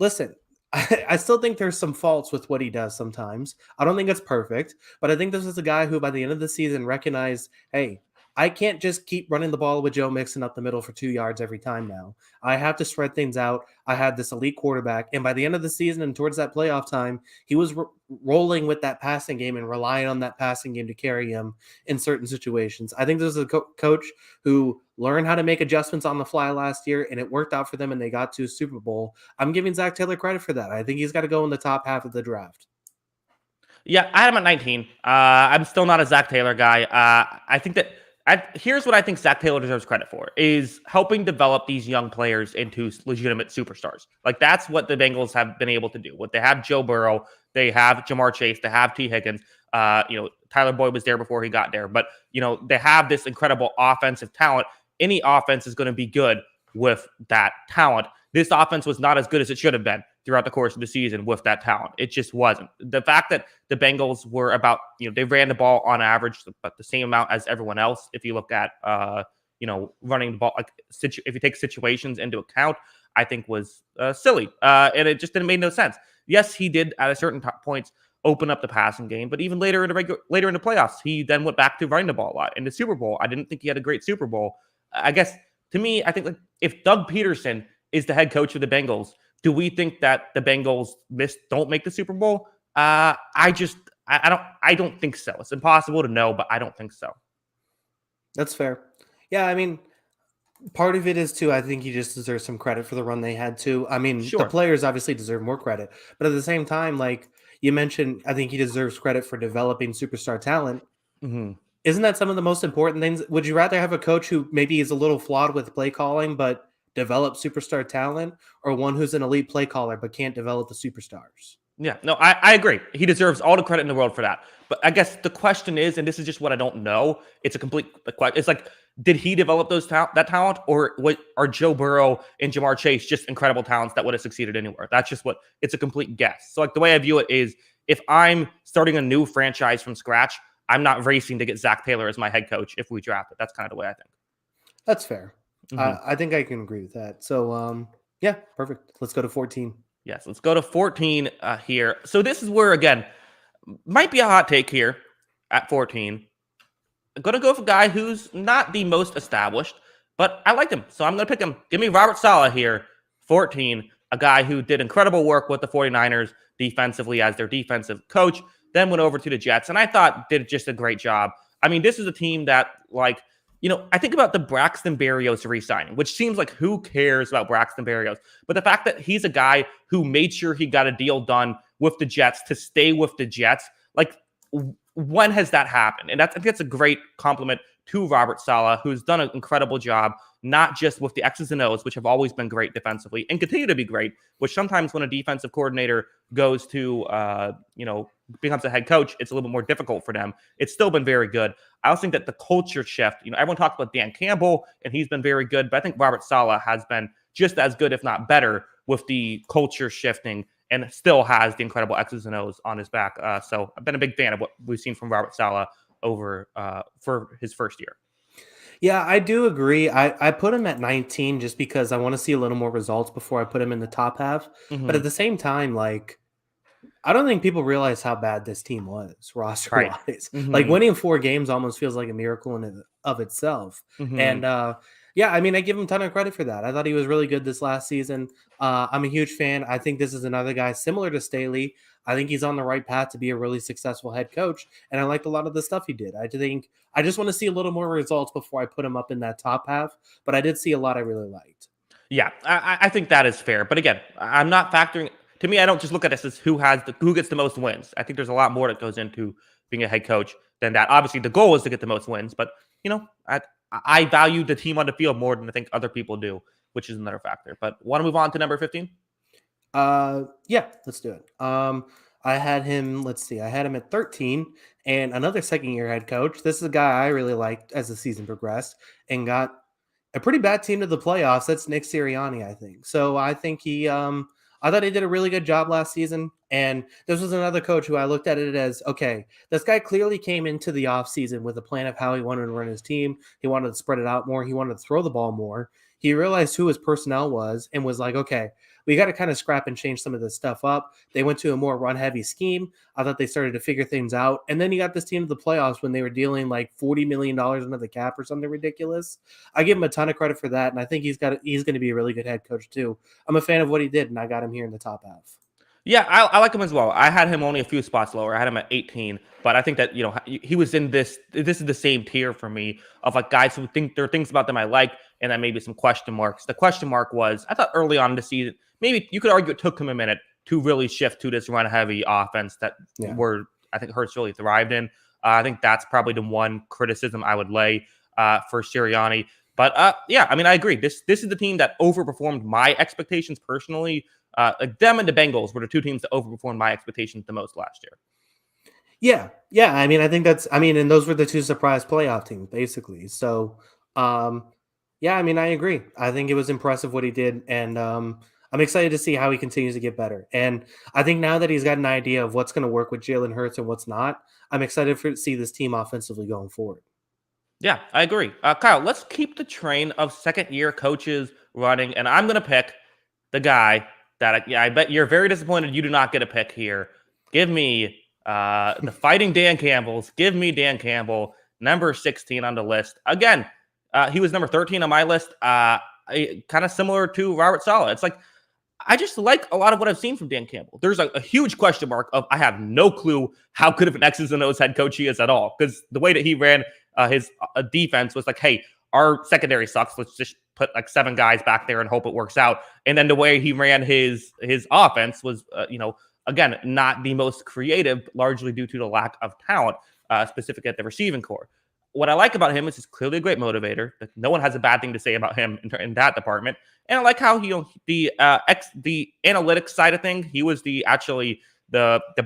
Listen, I still think there's some faults with what he does sometimes. I don't think it's perfect, but I think this is a guy who by the end of the season recognized, hey, I can't just keep running the ball with Joe Mixon up the middle for 2 yards every time now. I have to spread things out. I have this elite quarterback. And by the end of the season and towards that playoff time, he was rolling with that passing game and relying on that passing game to carry him in certain situations. I think this is a coach who learned how to make adjustments on the fly last year, and it worked out for them, and they got to a Super Bowl. I'm giving Zach Taylor credit for that. I think he's got to go in the top half of the draft. Yeah, I had him at 19. I'm still not a Zach Taylor guy. I think that Here's what I think Zach Taylor deserves credit for, is helping develop these young players into legitimate superstars. Like, that's what the Bengals have been able to do. What they have Joe Burrow, they have Jamar Chase, they have T. Higgins. Tyler Boyd was there before he got there. But, they have this incredible offensive talent. Any offense is going to be good with that talent. This offense was not as good as it should have been throughout the course of the season with that talent. It just wasn't. The fact that the Bengals were about, they ran the ball on average about the same amount as everyone else. If you look at, running the ball, like if you take situations into account, I think was silly. And it just didn't make no sense. Yes, he did at a certain points open up the passing game, but even later in the playoffs, he then went back to running the ball a lot. In the Super Bowl, I didn't think he had a great Super Bowl. I guess to me, I think if Doug Pederson is the head coach of the Bengals, do we think that the Bengals don't make the Super Bowl? I don't think so. It's impossible to know, but I don't think so. That's fair. Yeah, I mean, part of it is too, I think he just deserves some credit for the run they had too. I mean, Sure. The players obviously deserve more credit, but at the same time, like you mentioned, I think he deserves credit for developing superstar talent. Mm-hmm. Isn't that some of the most important things? Would you rather have a coach who maybe is a little flawed with play calling, but develop superstar talent, or one who's an elite play caller but can't develop the superstars? Yeah, no, I agree. He deserves all the credit in the world for that. But I guess the question is, and this is just what I don't know, it's like, did he develop that talent, or are Joe Burrow and Jamar Chase just incredible talents that would have succeeded anywhere? That's just it's a complete guess. So like the way I view it is, if I'm starting a new franchise from scratch, I'm not racing to get Zach Taylor as my head coach if we draft it. That's kind of the way I think. That's fair. Mm-hmm. I think I can agree with that. So, yeah, perfect. Let's go to 14. Yes, let's go to 14 here. So this is where, again, might be a hot take here at 14. I'm going to go for a guy who's not the most established, but I liked him. So I'm going to pick him. Give me Robert Saleh here, 14, a guy who did incredible work with the 49ers defensively as their defensive coach, then went over to the Jets, and I thought did just a great job. I mean, this is a team that, I think about the Braxton Berrios re-signing, which seems like who cares about Braxton Berrios? But the fact that he's a guy who made sure he got a deal done with the Jets to stay with the Jets, when has that happened? And I think that's a great compliment to Robert Saleh, who's done an incredible job, not just with the X's and O's, which have always been great defensively and continue to be great, which sometimes when a defensive coordinator goes to, becomes a head coach, it's a little bit more difficult for them. It's still been very good. I also think that the culture shift, everyone talks about Dan Campbell, and he's been very good, but I think Robert Saleh has been just as good, if not better, with the culture shifting, and still has the incredible X's and O's on his back. So I've been a big fan of what we've seen from Robert Saleh over for his first year. Yeah, I do agree. I put him at 19 just because I want to see a little more results before I put him in the top half. Mm-hmm. But at the same time, I don't think people realize how bad this team was roster-wise. Right. Mm-hmm. Winning 4 games almost feels like a miracle in of itself. Mm-hmm. And I give him a ton of credit for that. I thought he was really good this last season. I'm a huge fan. I think this is another guy similar to Staley. I think he's on the right path to be a really successful head coach, and I liked a lot of the stuff he did. I just want to see a little more results before I put him up in that top half, but I did see a lot I really liked. Yeah, I think that is fair. But again, I'm not factoring. To me, I don't just look at this as who gets the most wins. I think there's a lot more that goes into being a head coach than that. Obviously, the goal is to get the most wins, but I value the team on the field more than I think other people do, which is another factor. But want to move on to number 15? Yeah, let's do it. I had him at 13, and another second-year head coach. This is a guy I really liked as the season progressed and got a pretty bad team to the playoffs. That's Nick Sirianni, I think. So I think I thought he did a really good job last season. And this was another coach who I looked at it as, okay, this guy clearly came into the offseason with a plan of how he wanted to run his team. He wanted to spread it out more. He wanted to throw the ball more. He realized who his personnel was and was like, okay, we got to kind of scrap and change some of this stuff up. They went to a more run-heavy scheme. I thought they started to figure things out. And then you got this team to the playoffs when they were dealing like $40 million into the cap or something ridiculous. I give him a ton of credit for that, and I think he's going to be a really good head coach too. I'm a fan of what he did, and I got him here in the top half. Yeah, I like him as well. I had him only a few spots lower. I had him at 18, but I think that, he was in this is the same tier for me of like guys who think there are things about them I like, and then maybe some question marks. The question mark was, I thought early on in the season, maybe you could argue it took him a minute to really shift to this run-heavy offense that I think Hurts really thrived in. I think that's probably the one criticism I would lay. for Sirianni. But yeah, I mean, I agree. This is the team that overperformed my expectations personally. Them and the Bengals were the two teams that overperformed my expectations the most last year. Yeah. I mean, I think and those were the two surprise playoff teams, basically. So, yeah, I mean, I agree. I think it was impressive what he did, and I'm excited to see how he continues to get better. And I think now that he's got an idea of what's going to work with Jalen Hurts and what's not, I'm excited to see this team offensively going forward. Yeah, I agree. Kyle, let's keep the train of second-year coaches running, and I'm going to pick the guy that I bet you're very disappointed you do not get a pick here. Give me the Fighting Dan Campbells. Give me Dan Campbell, number 16 on the list. Again, he was number 13 on my list, kind of similar to Robert Saleh. It's like, I just like a lot of what I've seen from Dan Campbell. There's a huge question mark of I have no clue how good of an X's and O's head coach he is at all, because the way that he ran his defense was like, hey, our secondary sucks. Let's just put like 7 guys back there and hope it works out. And then the way he ran his offense was, again, not the most creative, largely due to the lack of talent, specific at the receiving core. What I like about him is he's clearly a great motivator. No one has a bad thing to say about him in that department. And I like how the analytics side of things, he was the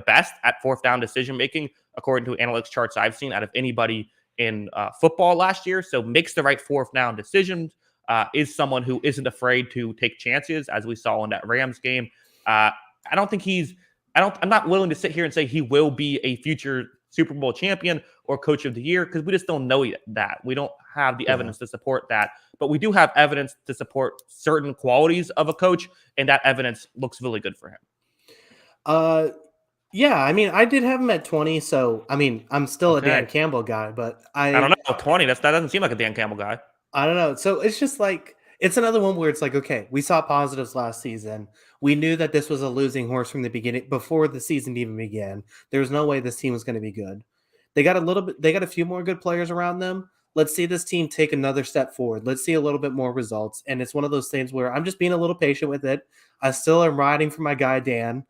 best at fourth down decision making according to analytics charts I've seen out of anybody in football last year. So makes the right fourth down decisions. Is someone who isn't afraid to take chances, as we saw in that Rams game. I'm not willing to sit here and say he will be a future Super Bowl champion or coach of the year, because we just don't know yet that. We don't have the evidence to support that, but we do have evidence to support certain qualities of a coach, and that evidence looks really good for him. Yeah, I mean, I did have him at 20, so I mean, I'm still a Dan Campbell guy, but I don't know, 20, that doesn't seem like a Dan Campbell guy. I don't know. So it's just like, it's another one where it's like, okay, we saw positives last season. We knew that this was a losing horse from the beginning, before the season even began. There was no way this team was going to be good. They got a few more good players around them. Let's see this team take another step forward. Let's see a little bit more results. And it's one of those things where I'm just being a little patient with it. I still am riding for my guy, Dan,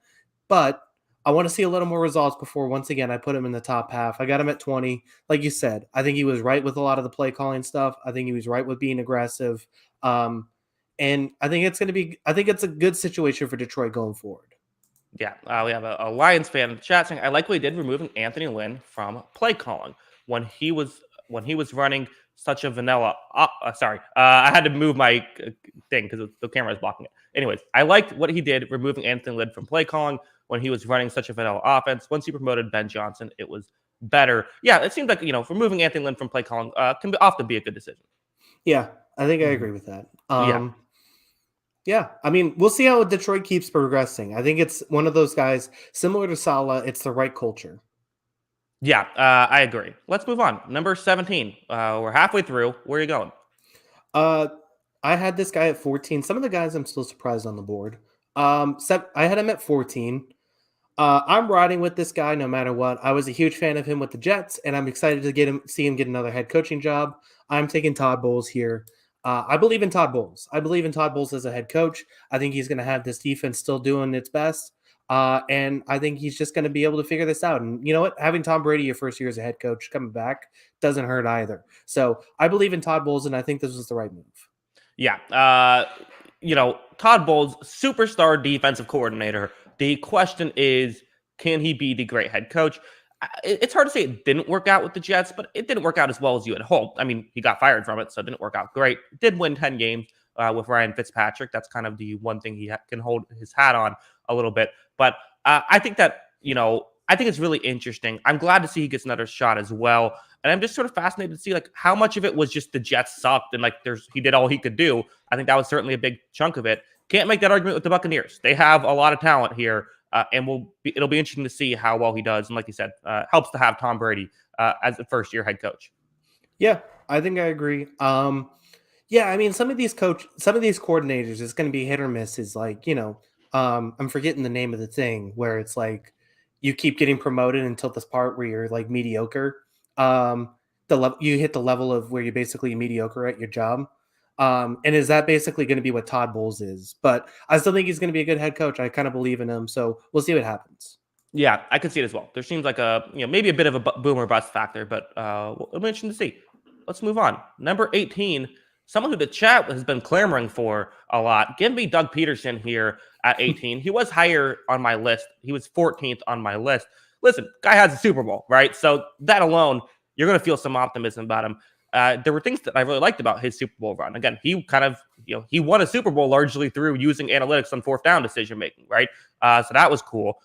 but I want to see a little more results before, once again, I put him in the top half. I got him at 20. Like you said, I think he was right with a lot of the play calling stuff. I think he was right with being aggressive. And I think it's a good situation for Detroit going forward. Yeah, we have a Lions fan in the chat saying, I like what he did removing Anthony Lynn from play calling when he was running such a vanilla. I had to move my thing because the camera is blocking it. Anyways, I liked what he did removing Anthony Lynn from play calling when he was running such a vanilla offense. Once he promoted Ben Johnson, it was better. Yeah, it seems like, removing Anthony Lynn from play calling can often be a good decision. Yeah, I think I agree with that. Yeah, I mean, we'll see how Detroit keeps progressing. I think it's one of those guys, similar to Saleh, it's the right culture. Yeah, I agree. Let's move on. Number 17. We're halfway through. Where are you going? I had this guy at 14. Some of the guys I'm still surprised on the board. I had him at 14. I'm riding with this guy no matter what. I was a huge fan of him with the Jets, and I'm excited to see him get another head coaching job. I'm taking Todd Bowles here. I believe in Todd Bowles. I believe in Todd Bowles as a head coach. I think he's going to have this defense still doing its best. And I think he's just going to be able to figure this out. And you know what? Having Tom Brady your first year as a head coach coming back doesn't hurt either. So I believe in Todd Bowles, and I think this was the right move. Yeah. Todd Bowles, superstar defensive coordinator. The question is, can he be the great head coach? It's hard to say it didn't work out with the Jets, but it didn't work out as well as you had hoped. I mean, he got fired from it, so it didn't work out great. Did win 10 games with Ryan Fitzpatrick. That's kind of the one thing he can hold his hat on a little bit. But I think that, I think it's really interesting. I'm glad to see he gets another shot as well. And I'm just sort of fascinated to see like how much of it was just the Jets sucked and like he did all he could do. I think that was certainly a big chunk of it. Can't make that argument with the Buccaneers. They have a lot of talent here. And it'll be interesting to see how well he does. And like you said, helps to have Tom Brady as the first-year head coach. Yeah, I think I agree. I mean, some of these coordinators, it's going to be hit or miss. Is like, I'm forgetting the name of the thing where it's like you keep getting promoted until this part where you're like mediocre. You hit the level of where you're basically mediocre at your job. And is that basically going to be what Todd Bowles is? But I still think he's going to be a good head coach. I kind of believe in him. So we'll see what happens. Yeah, I could see it as well. There seems like maybe a bit of a boom or bust factor, but it'll be interesting to see. let's move on. Number 18, someone who the chat has been clamoring for a lot. Give me Doug Pederson here at 18. He was higher on my list. He was 14th on my list. Listen, guy has a Super Bowl, right? So that alone, you're going to feel some optimism about him. There were things that I really liked about his Super Bowl run. Again, he kind of, he won a Super Bowl largely through using analytics on fourth down decision making, right? So that was cool.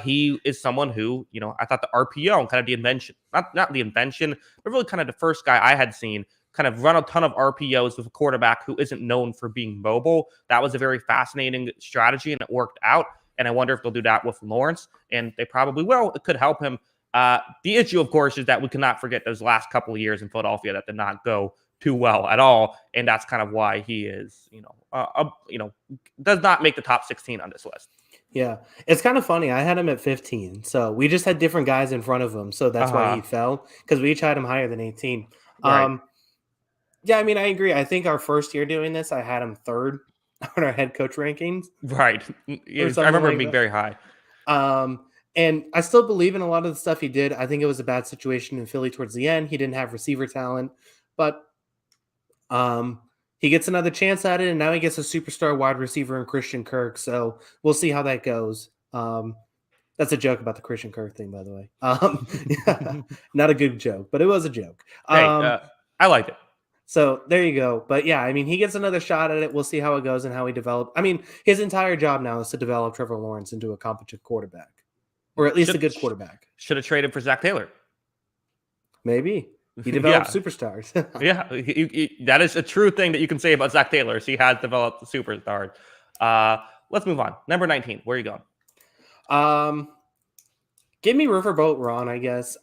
He is someone who, I thought the RPO and kind of the invention, not the invention, but really kind of the first guy I had seen kind of run a ton of RPOs with a quarterback who isn't known for being mobile. That was a very fascinating strategy, and it worked out. And I wonder if they'll do that with Lawrence, and they probably will. It could help him. The issue, of course, is that we cannot forget those last couple of years in Philadelphia that did not go too well at all, and that's kind of why he is, does not make the top 16 on this list. Yeah, it's kind of funny. I had him at 15, so we just had different guys in front of him, so that's why he fell, because we each had him higher than 18. Right. Yeah, I mean, I agree. I think our first year doing this, I had him third on our head coach rankings. Right. I remember him being very high. And I still believe in a lot of the stuff he did. I think it was a bad situation in Philly towards the end. He didn't have receiver talent, but he gets another chance at it, and now he gets a superstar wide receiver in Christian Kirk. So we'll see how that goes. That's a joke about the Christian Kirk thing, by the way. Not a good joke, but it was a joke. Hey, I liked it. So there you go. But yeah, I mean, he gets another shot at it. We'll see how it goes and how he develops. I mean, his entire job now is to develop Trevor Lawrence into a competent quarterback, or at least a good quarterback. Should have traded for Zach Taylor. Maybe. He developed superstars. Yeah, that is a true thing that you can say about Zach Taylor. He has developed superstars. Let's move on. Number 19. Where are you going? Give me Riverboat Ron, I guess.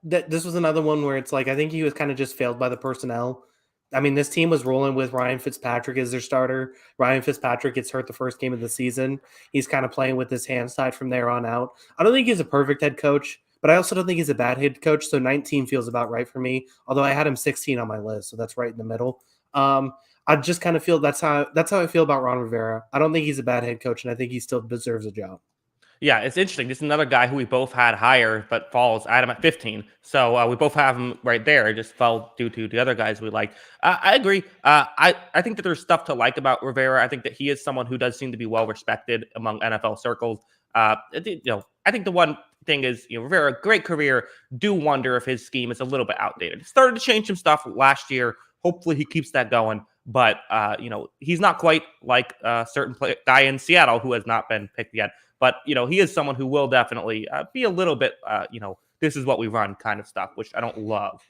That this was another one where it's like, I think he was kind of just failed by the personnel. I mean, this team was rolling with Ryan Fitzpatrick as their starter. Ryan Fitzpatrick gets hurt the first game of the season. He's kind of playing with his hands tied from there on out. I don't think he's a perfect head coach, but I also don't think he's a bad head coach. So 19 feels about right for me, although I had him 16 on my list. So that's right in the middle. I just kind of feel that's how I feel about Ron Rivera. I don't think he's a bad head coach, and I think he still deserves a job. Yeah, it's interesting. This is another guy who we both had higher, but falls. I had him at 15. So we both have him right there. It just fell due to the other guys we liked. I agree. I think that there's stuff to like about Rivera. I think that he is someone who does seem to be well respected among NFL circles. I think the one thing is, Rivera, great career. Do wonder if his scheme is a little bit outdated. He started to change some stuff last year. Hopefully he keeps that going. But, he's not quite like a certain guy in Seattle who has not been picked yet. But, he is someone who will definitely be a little bit, this is what we run kind of stuff, which I don't love.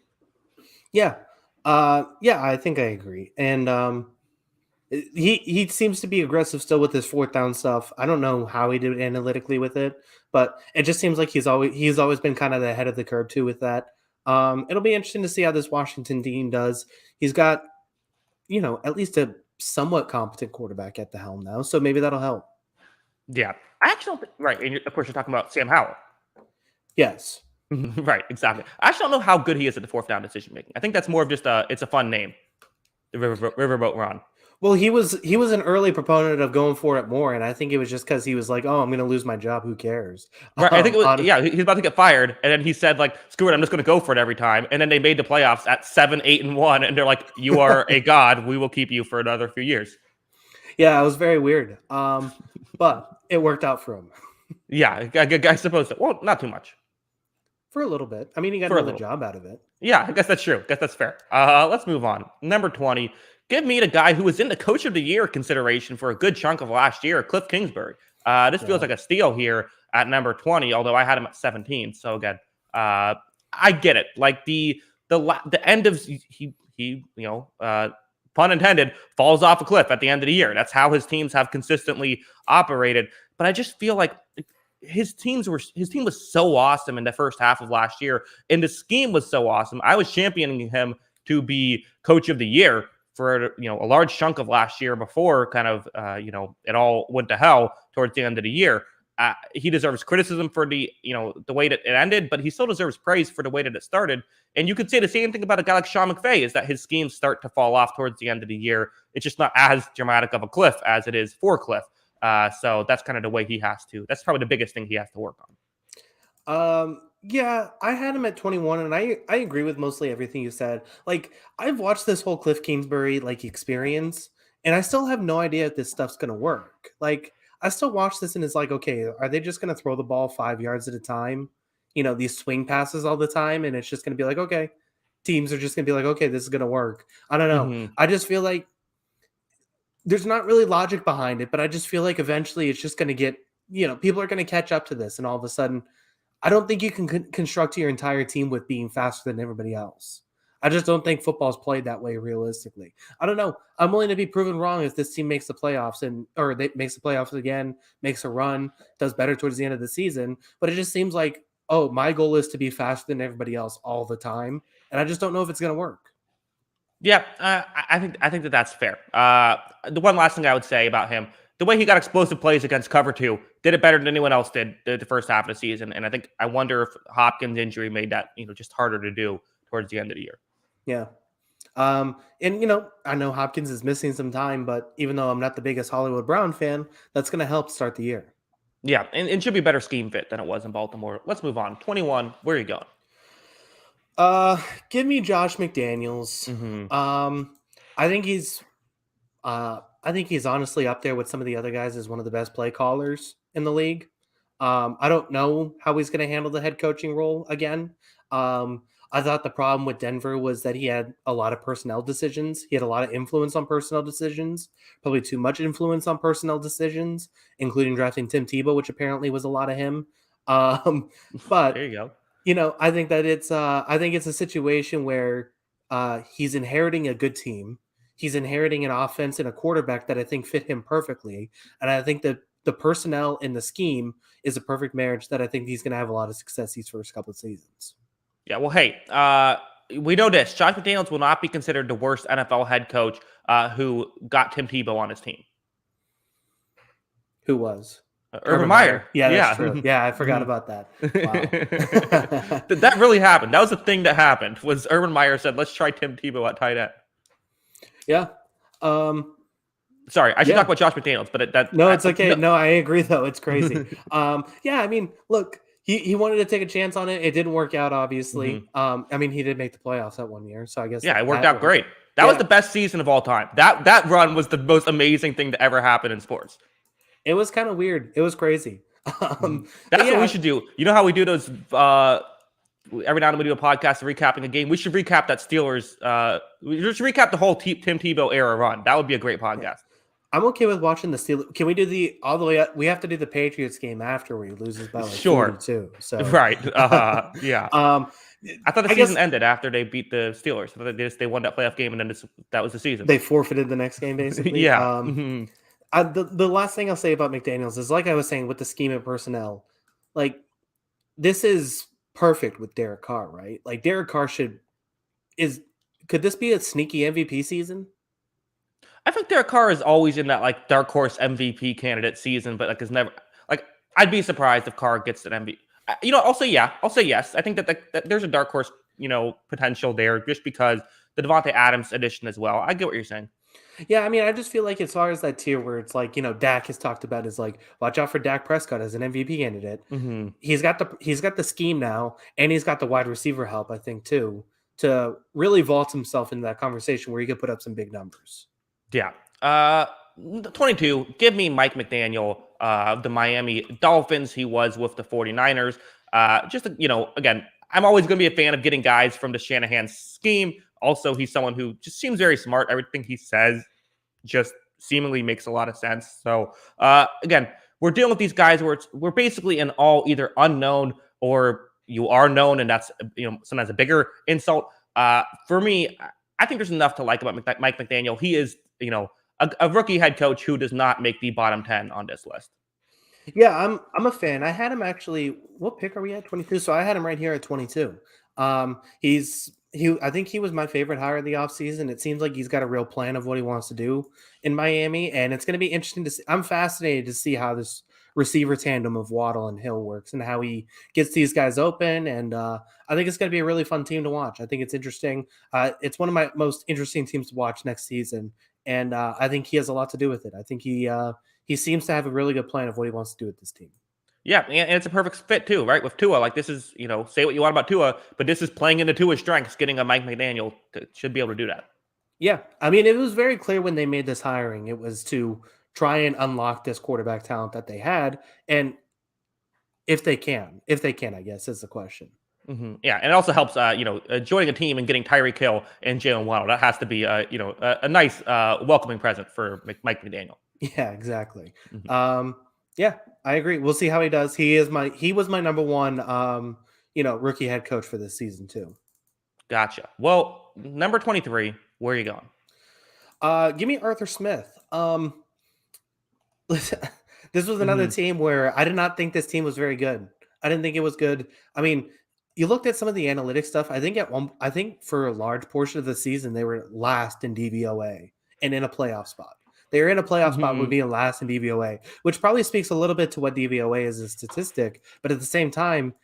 Yeah. I think I agree. And he seems to be aggressive still with his fourth down stuff. I don't know how he did analytically with it, but it just seems like he's always been kind of the head of the curve too with that. It'll be interesting to see how this Washington team does. He's got, at least a somewhat competent quarterback at the helm now, so maybe that'll help. Yeah. I actually don't think, right, and of course you're talking about Sam Howell. Yes. Right, exactly. I actually don't know how good he is at the fourth down decision making. I think that's more of just it's a fun name, the Riverboat Ron. Well, he was an early proponent of going for it more, and I think it was just because he was like, "Oh, I'm going to lose my job. Who cares?" Right. I think he's about to get fired, and then he said like, "Screw it, I'm just going to go for it every time." And then they made the playoffs at 7-8-1, and they're like, "You are a god. We will keep you for another few years." Yeah, it was very weird, but it worked out for him. Yeah, I suppose so. Well, not too much. For a little bit. I mean, he got another job out of it. Yeah, I guess that's true. I guess that's fair. Let's move on. Number 20. Give me the guy who was in the Coach of the Year consideration for a good chunk of last year, Cliff Kingsbury. This feels like a steal here at number 20, although I had him at 17. So again, I get it. Like the end of he pun intended, falls off a cliff at the end of the year. That's how his teams have consistently operated. But I just feel like his team was so awesome in the first half of last year, and the scheme was so awesome. I was championing him to be Coach of the Year for a large chunk of last year before kind of it all went to hell towards the end of the year. He deserves criticism for the way that it ended, but he still deserves praise for the way that it started. And you could say the same thing about a guy like Sean McVay, is that his schemes start to fall off towards the end of the year. It's just not as dramatic of a cliff as it is for Cliff. So that's kind of the way he has to. That's probably the biggest thing he has to work on. Yeah, I had him at 21, and I agree with mostly everything you said. Like, I've watched this whole Cliff Kingsbury like experience, and I still have no idea if this stuff's gonna work. Like, I still watch this and it's like, okay, are they just gonna throw the ball 5 yards at a time? These swing passes all the time, and it's just gonna be like, okay, teams are just gonna be like, okay, this is gonna work. I don't know. Mhm. I just feel like there's not really logic behind it, but I just feel like eventually it's just gonna get, people are gonna catch up to this, and all of a sudden I don't think you can construct your entire team with being faster than everybody else. I just don't think football's played that way realistically. I don't know. I'm willing to be proven wrong if this team makes the playoffs or they makes the playoffs again, makes a run, does better towards the end of the season. But it just seems like, oh, my goal is to be faster than everybody else all the time, and I just don't know if it's going to work. Yeah, I think that that's fair. The one last thing I would say about him, the way he got explosive plays against cover two, did it better than anyone else did the first half of the season. And I wonder if Hopkins' injury made that just harder to do towards the end of the year. Yeah. And I know Hopkins is missing some time, but even though I'm not the biggest Hollywood Brown fan, that's going to help start the year. Yeah, and it should be a better scheme fit than it was in Baltimore. Let's move on. 21. Where are you going? Give me Josh McDaniels. Mm-hmm. I think he's honestly up there with some of the other guys as one of the best play callers in the league. I don't know how he's going to handle the head coaching role again. I thought the problem with Denver was that he had a lot of personnel decisions. He had a lot of influence on personnel decisions, probably too much influence on personnel decisions, including drafting Tim Tebow, which apparently was a lot of him. But There you go. I think that I think it's a situation where he's inheriting a good team. He's inheriting an offense and a quarterback that I think fit him perfectly. And I think that the personnel in the scheme is a perfect marriage that I think he's going to have a lot of success these first couple of seasons. Yeah, well, hey, we know this. Josh McDaniels will not be considered the worst NFL head coach who got Tim Tebow on his team. Who was? Urban Meyer. Yeah, that's true. Yeah, I forgot about that. Wow. That really happened. That was the thing that happened. Was Urban Meyer said, "Let's try Tim Tebow at tight end." Yeah. Sorry, I should talk about Josh McDaniels, but no, it's okay. No, I agree though. It's crazy. Yeah, I mean, look, he wanted to take a chance on it. It didn't work out, obviously. I mean, he did make the playoffs that one year, so I guess it worked out great. That was the best season of all time. That run was the most amazing thing to ever happen in sports. It was kind of weird. It was crazy. That's what we should do. You know how we do those every now and then we do a podcast recapping a game. We should recap that Steelers. We should recap the whole Tim Tebow era run. That would be a great podcast. I'm okay with watching the Steelers. Can we do all the way up? We have to do the Patriots game after where he loses by like 42. So right. Yeah. I thought the season ended after they beat the Steelers. I thought they won that playoff game, and then that was the season. They forfeited the next game, basically. Yeah. The last thing I'll say about McDaniels is, like I was saying, with the scheme of personnel, like this is perfect with Derek Carr, right? Like Derek Carr could this be a sneaky MVP season? I think Derek Carr is always in that like dark horse MVP candidate season, but like is never like I'd be surprised if Carr gets an MVP. I'll say yes. I think that there's a dark horse, potential there just because the Devontae Adams addition as well. I get what you're saying. Yeah, I mean, I just feel like as far as that tier where it's like, Dak has talked about is like, watch out for Dak Prescott as an MVP candidate. Mm-hmm. He's got the scheme now, and he's got the wide receiver help, I think, too, to really vault himself into that conversation where he could put up some big numbers. Yeah. 22, give me Mike McDaniel, the Miami Dolphins. He was with the 49ers. Again, I'm always going to be a fan of getting guys from the Shanahan scheme. Also, he's someone who just seems very smart. Everything he says just seemingly makes a lot of sense. So, again, we're dealing with these guys where we're basically in all either unknown or you are known, and that's sometimes a bigger insult. For me, I think there's enough to like about Mike McDaniel. He is a rookie head coach who does not make the bottom 10 on this list. Yeah, I'm a fan. I had him actually. What pick are we at? 22. So I had him right here at 22. I think he was my favorite hire of the offseason. It seems like he's got a real plan of what he wants to do in Miami, and it's going to be interesting to see. I'm fascinated to see how this receiver tandem of Waddle and Hill works and how he gets these guys open. And I think it's going to be a really fun team to watch. I think it's interesting. It's one of my most interesting teams to watch next season, and I think he has a lot to do with it. I think he seems to have a really good plan of what he wants to do with this team. Yeah, and it's a perfect fit too, right? With Tua, like this is, say what you want about Tua, but this is playing into Tua's strengths. Getting a Mike McDaniel should be able to do that. Yeah, I mean, it was very clear when they made this hiring, it was to try and unlock this quarterback talent that they had, and if they can, I guess is the question. Yeah, and it also helps, joining a team and getting Tyreek Hill and Jalen Waddle. That has to be, a nice, welcoming present for Mike McDaniel. Yeah, exactly. Mhm. Yeah, I agree. We'll see how he does. He was my number one, rookie head coach for this season too. Gotcha. Well, number 23, where are you going? Give me Arthur Smith. Listen, this was another Mhm. team where I did not think this team was very good. I didn't think it was good. I mean, you looked at some of the analytics stuff. I think for a large portion of the season they were last in DVOA and in a playoff spot. They were in a playoff spot with Mhm. being last in DVOA, which probably speaks a little bit to what DVOA is a statistic. But at the same time,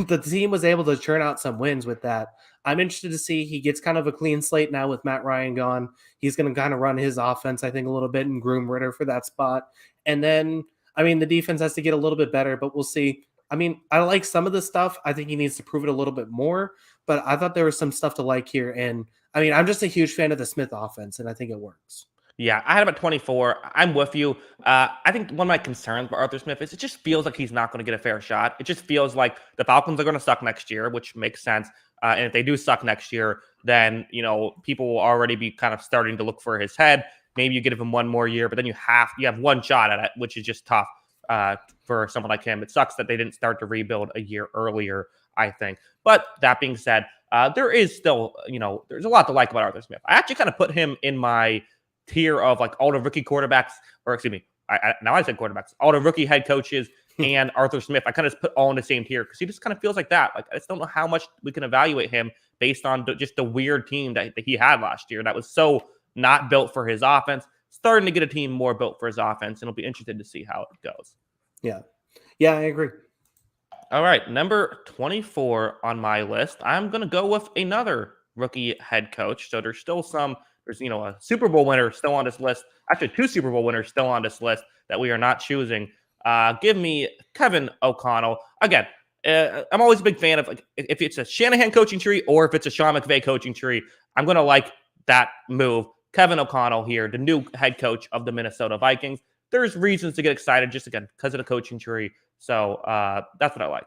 the team was able to churn out some wins with that. I'm interested to see he gets kind of a clean slate now with Matt Ryan gone. He's going to kind of run his offense, I think, a little bit and groom Ritter for that spot. And then, I mean, the defense has to get a little bit better, but we'll see. I mean, I like some of the stuff. I think he needs to prove it a little bit more, but I thought there was some stuff to like here. And I mean, I'm just a huge fan of the Smith offense, and I think it works. Yeah, I had him at 24. I'm with you. I think one of my concerns about Arthur Smith is it just feels like he's not going to get a fair shot. It just feels like the Falcons are going to suck next year, which makes sense. And if they do suck next year, then people will already be kind of starting to look for his head. Maybe you give him one more year, but then you have one shot at it, which is just tough for someone like him. It sucks that they didn't start to rebuild a year earlier, I think. But that being said, there is still, there's a lot to like about Arthur Smith. I actually kind of put him in my tier of like all the rookie quarterbacks, or excuse me, now I said quarterbacks, all the rookie head coaches and Arthur Smith. I kind of just put all in the same tier because he just kind of feels like that. Like I just don't know how much we can evaluate him based on just the weird team that he had last year that was so not built for his offense. Starting to get a team more built for his offense, and I'll be interested to see how it goes. Yeah. Yeah, I agree. All right, number 24 on my list. I'm going to go with another rookie head coach. So there's still there's a Super Bowl winner still on this list. Actually, two Super Bowl winners still on this list that we are not choosing. Give me Kevin O'Connell. Again, I'm always a big fan of like if it's a Shanahan coaching tree or if it's a Sean McVay coaching tree, I'm going to like that move. Kevin O'Connell here, the new head coach of the Minnesota Vikings. There's reasons to get excited just again because of the coaching tree. So that's what I like.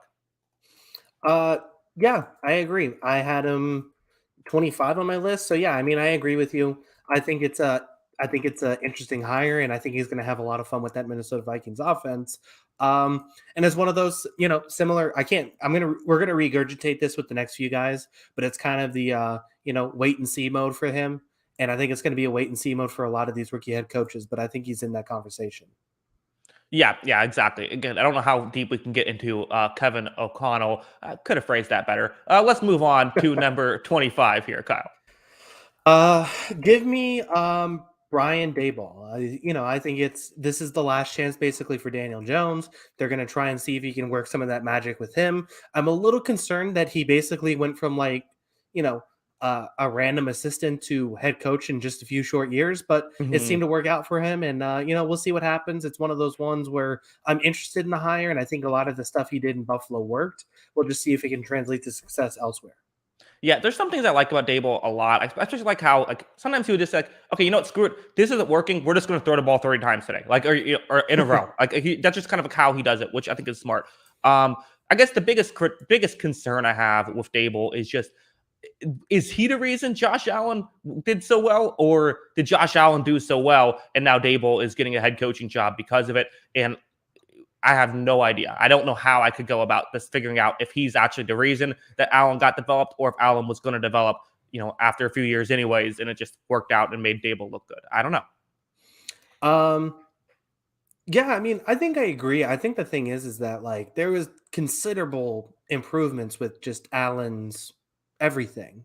Yeah, I agree. I had him 25 on my list. So yeah, I mean, I agree with you. I think it's a interesting hire, and I think he's going to have a lot of fun with that Minnesota Vikings offense. And it's one of those, similar. We're gonna regurgitate this with the next few guys, but it's kind of the wait and see mode for him, and I think it's going to be a wait and see mode for a lot of these rookie head coaches. But I think he's in that conversation. Yeah, exactly. Again, I don't know how deep we can get into Kevin O'Connell. I could have phrased that better. Let's move on to number 25 here, Kyle. Give me Brian Daboll. I think this is the last chance basically for Daniel Jones. They're going to try and see if he can work some of that magic with him. I'm a little concerned that he basically went from a random assistant to head coach in just a few short years, but it seemed to work out for him. And we'll see what happens. It's one of those ones where I'm interested in the hire, and I think a lot of the stuff he did in Buffalo worked. We'll just see if it can translate to success elsewhere. Yeah, there's some things I like about Daboll a lot. I especially like how sometimes he would just like, okay, screw it. This isn't working. We're just going to throw the ball 30 times today, or in a row. That's just kind of how he does it, which I think is smart. I guess the biggest concern I have with Daboll is just, is he the reason Josh Allen did so well, or did Josh Allen do so well and now Daboll is getting a head coaching job because of it? And I have no idea. I don't know how I could go about this, figuring out if he's actually the reason that Allen got developed or if Allen was going to develop, after a few years anyways, and it just worked out and made Daboll look good. I don't know. Yeah, I mean, I think I agree. I think the thing is that like there was considerable improvements with just Allen's everything,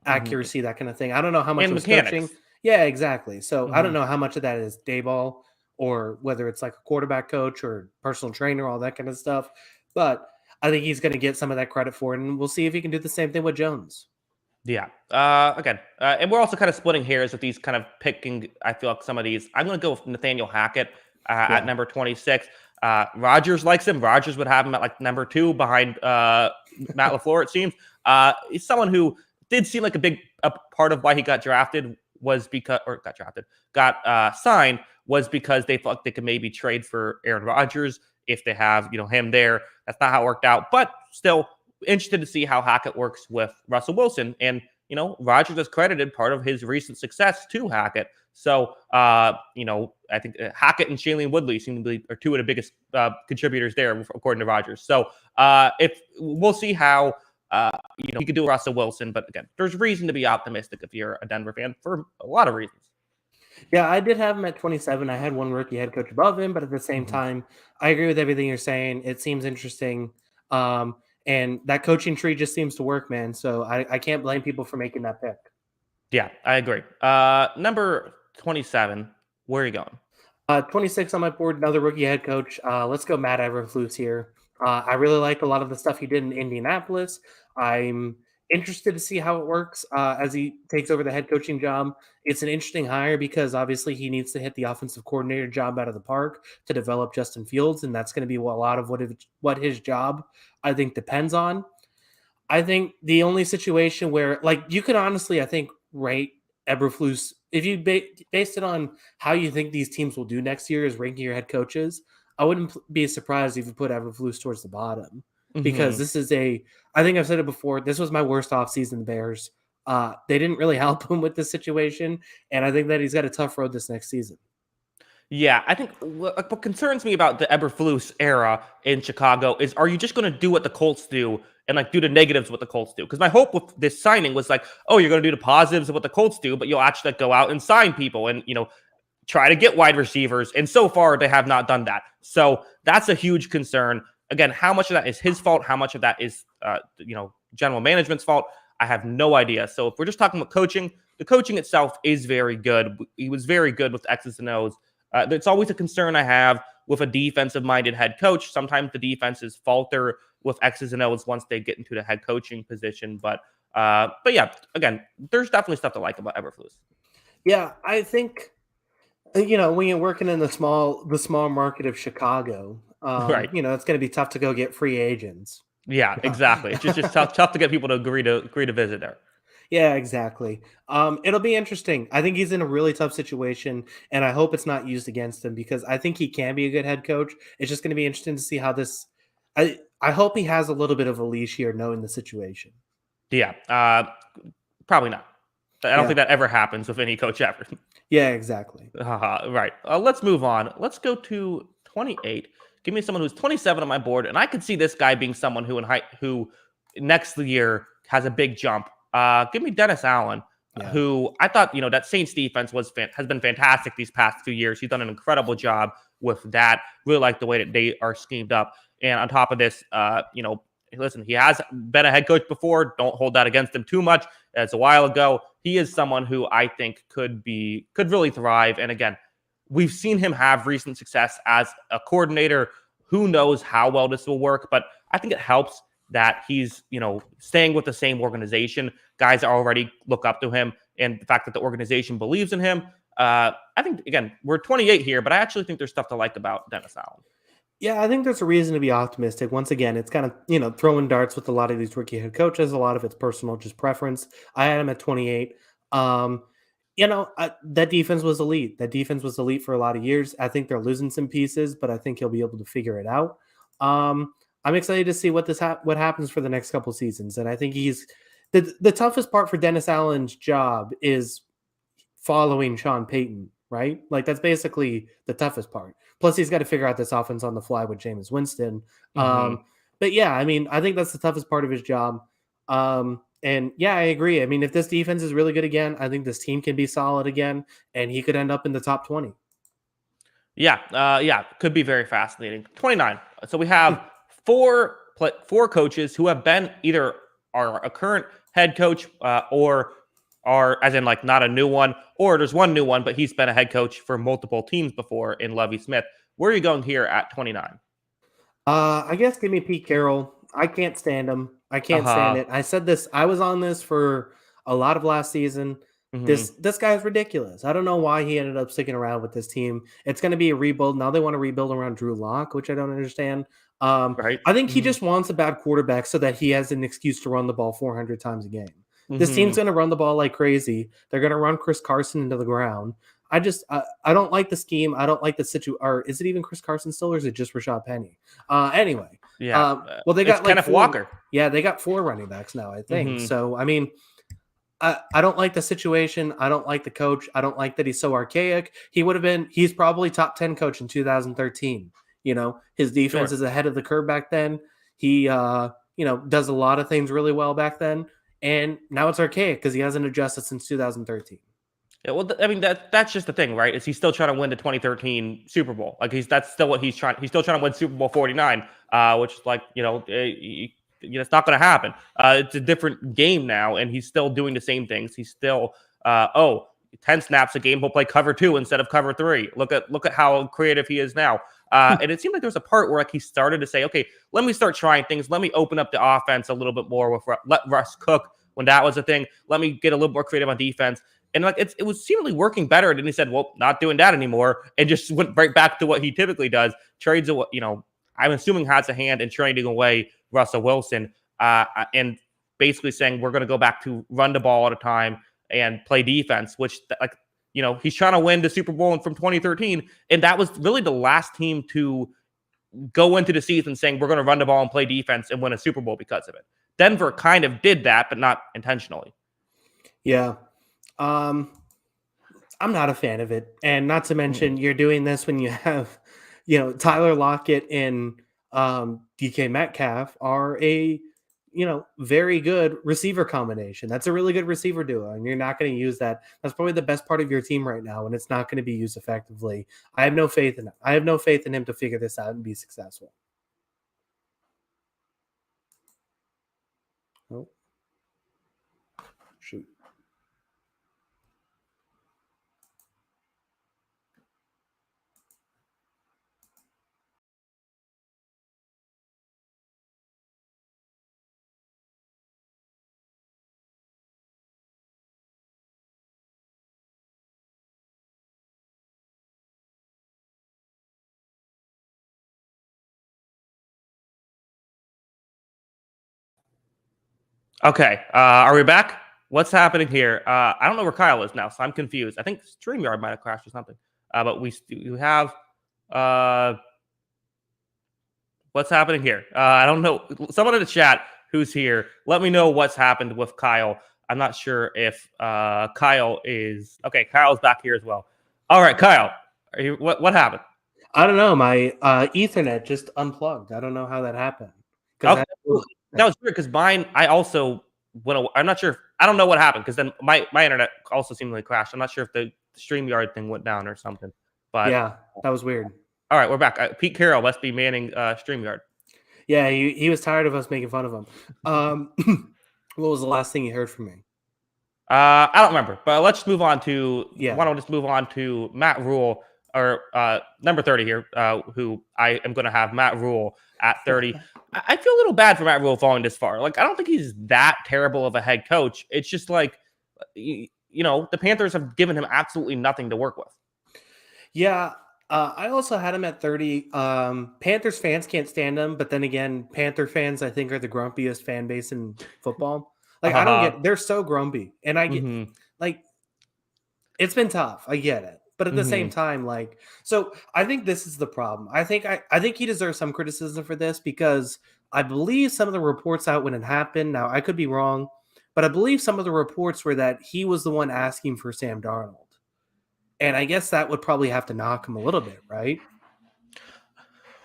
accuracy, that kind of thing. I don't know how much And was mechanics. coaching. Yeah, exactly. So I don't know how much of that is Daboll or whether it's like a quarterback coach or personal trainer, all that kind of stuff. But I think he's going to get some of that credit for it, and we'll see if he can do the same thing with Jones. Yeah. Again, and we're also kind of splitting hairs with these kind of picking. I feel like some of these. I'm going to go with Nathaniel Hackett at number 26. Rodgers likes him. Rodgers would have him at like number 2 behind Matt LaFleur, it seems. He's someone who did seem like a part of why he got drafted was because, or got signed was because they thought they could maybe trade for Aaron Rodgers if they have, him there. That's not how it worked out, but still interested to see how Hackett works with Russell Wilson. And, Rodgers has credited part of his recent success to Hackett. So, I think Hackett and Shailene Woodley seem to be are 2 of the biggest contributors there, according to Rodgers. So, if we'll see how, he could do Russell Wilson, but again, there's reason to be optimistic if you're a Denver fan for a lot of reasons. Yeah, I did have him at 27. I had one rookie head coach above him, but at the same time, I agree with everything you're saying. It seems interesting. And that coaching tree just seems to work, man. So I can't blame people for making that pick. Yeah, I agree. Number 27, where are you going? 26 on my board, another rookie head coach. Let's go Matt Eberflus here. I really like a lot of the stuff he did in Indianapolis. I'm interested to see how it works as he takes over the head coaching job. It's an interesting hire because obviously he needs to hit the offensive coordinator job out of the park to develop Justin Fields, and that's going to be a lot of what his job, I think, depends on. I think the only situation where, like, you could honestly, I think, rate Eberflus, if you based it on how you think these teams will do next year as ranking your head coaches, I wouldn't be surprised if you put Eberflus towards the bottom because this is I think I've said it before, this was my worst offseason, the Bears. They didn't really help him with this situation, and I think that he's got a tough road this next season. Yeah, I think what concerns me about the Eberflus era in Chicago is, are you just going to do what the Colts do and do the negatives of what the Colts do? Because my hope with this signing was oh, you're going to do the positives of what the Colts do, but you'll actually go out and sign people and, try to get wide receivers. And so far, they have not done that. So that's a huge concern. Again, how much of that is his fault? How much of that is, general management's fault? I have no idea. So if we're just talking about coaching, the coaching itself is very good. He was very good with X's and O's. It's always a concern I have with a defensive-minded head coach. Sometimes the defenses falter with X's and O's once they get into the head coaching position. But yeah, again, there's definitely stuff to like about Eberflus. Yeah, I think, when you're working in the small market of Chicago, right? It's going to be tough to go get free agents. Yeah, exactly. It's just tough to get people to agree to visit there. Yeah, exactly. It'll be interesting. I think he's in a really tough situation, and I hope it's not used against him because I think he can be a good head coach. It's just going to be interesting to see how this. I hope he has a little bit of a leash here, knowing the situation. Yeah, probably not. I don't think that ever happens with any coach ever. Yeah, exactly. Right. Let's move on. Let's go to 28. Give me someone who's 27 on my board, and I could see this guy being someone who next year has a big jump. Give me Dennis Allen, who I thought, that Saints defense has been fantastic these past few years. He's done an incredible job with that. Really like the way that they are schemed up. And on top of this, listen, he has been a head coach before. Don't hold that against him too much. It's a while ago. He is someone who I think could really thrive. And again, we've seen him have recent success as a coordinator. Who knows how well this will work, but I think it helps that he's, staying with the same organization. Guys already look up to him, and the fact that the organization believes in him. I think, again, we're 28 here, but I actually think there's stuff to like about Dennis Allen. Yeah, I think there's a reason to be optimistic. Once again, it's kind of, throwing darts with a lot of these rookie head coaches. A lot of it's personal, just preference. I had him at 28. That defense was elite. That defense was elite for a lot of years. I think they're losing some pieces, but I think he'll be able to figure it out. I'm excited to see what happens for the next couple seasons. And I think he's the toughest part for Dennis Allen's job is following Sean Payton, right? That's basically the toughest part. Plus, he's got to figure out this offense on the fly with Jameis Winston. But yeah, I mean, I think that's the toughest part of his job. And yeah, I agree. I mean, if this defense is really good again, I think this team can be solid again, and he could end up in the top 20. Yeah, could be very fascinating. 29. So we have four coaches who have been either are a current head coach or are, as in not a new one, or there's one new one, but he's been a head coach for multiple teams before in Lovie Smith. Where are you going here at 29? I guess give me Pete Carroll. I can't stand him. I can't stand it. I said this. I was on this for a lot of last season. This guy's ridiculous. I don't know why he ended up sticking around with this team. It's going to be a rebuild. Now they want to rebuild around Drew Lock, which I don't understand. Right. I think he just wants a bad quarterback so that he has an excuse to run the ball 400 times a game. This Mm-hmm. team's going to run the ball like crazy. They're going to run Chris Carson into the ground. I don't like the scheme. I don't like the situation. Or is it even Chris Carson still, or is it just Rashad Penny? Anyway. Yeah. Well, they got like Kenneth Walker. Yeah, they got 4 running backs now, I think. Mm-hmm. So, I mean, I don't like the situation. I don't like the coach. I don't like that he's so archaic. He's probably top 10 coach in 2013. His defense is ahead of the curve back then. He, does a lot of things really well back then. And now it's archaic because he hasn't adjusted since 2013. Yeah, well, I mean that's just the thing, right? Is he still trying to win the 2013 Super Bowl? Like that's still what he's trying. He's still trying to win Super Bowl 49, which is like it's not going to happen. It's a different game now, and he's still doing the same things. He's still 10 snaps a game, he'll play cover 2 instead of cover 3. Look at how creative he is now. And it seemed like there was a part where like he started to say, okay, let me start trying things. Let me open up the offense a little bit more with let Russ cook when that was a thing. Let me get a little more creative on defense. And like it was seemingly working better. And then he said, well, not doing that anymore. And just went right back to what he typically does. Trades, I'm assuming has a hand in trading away Russell Wilson and basically saying we're going to go back to run the ball at a time and play defense, which he's trying to win the Super Bowl from 2013. And that was really the last team to go into the season saying we're going to run the ball and play defense and win a Super Bowl because of it. Denver kind of did that, but not intentionally. Yeah. I'm not a fan of it. And not to mention you're doing this when you have, Tyler Lockett and DK Metcalf are a, very good receiver combination. That's a really good receiver duo. And you're not going to use that. That's probably the best part of your team right now. And it's not going to be used effectively. I have no faith in him. I have no faith in him to figure this out and be successful. Oh, shoot. Okay. Are we back? What's happening here? I don't know where Kyle is now, so I'm confused. I think StreamYard might have crashed or something. But we have what's happening here? I don't know. Someone in the chat who's here, let me know what's happened with Kyle. I'm not sure if Kyle is okay. Kyle's back here as well. All right, Kyle, what happened? I don't know. My Ethernet just unplugged. I don't know how that happened. Okay. That was weird because mine. I also went. I'm not sure. I don't know what happened because then my internet also seemingly crashed. I'm not sure if the StreamYard thing went down or something. But yeah, that was weird. All right, we're back. Pete Carroll must be manning StreamYard. Yeah, he was tired of us making fun of him. What was the last thing you heard from me? I don't remember, but let's move on to. Yeah. Why don't we just move on to Matt Rhule, or number 30 here, who I am going to have Matt Rhule at 30. I feel a little bad for Matt Rhule falling this far. Like, I don't think he's that terrible of a head coach. It's just like, the Panthers have given him absolutely nothing to work with. Yeah. I also had him at 30. Panthers fans can't stand him, but then again, Panther fans, I think, are the grumpiest fan base in football. Like, I don't get, they're so grumpy. And I get, like, it's been tough. I get it. But at the same time, like, so I think this is the problem. I think he deserves some criticism for this because I believe some of the reports out when it happened. Now, I could be wrong, but I believe some of the reports were that he was the one asking for Sam Darnold. And I guess that would probably have to knock him a little bit, right?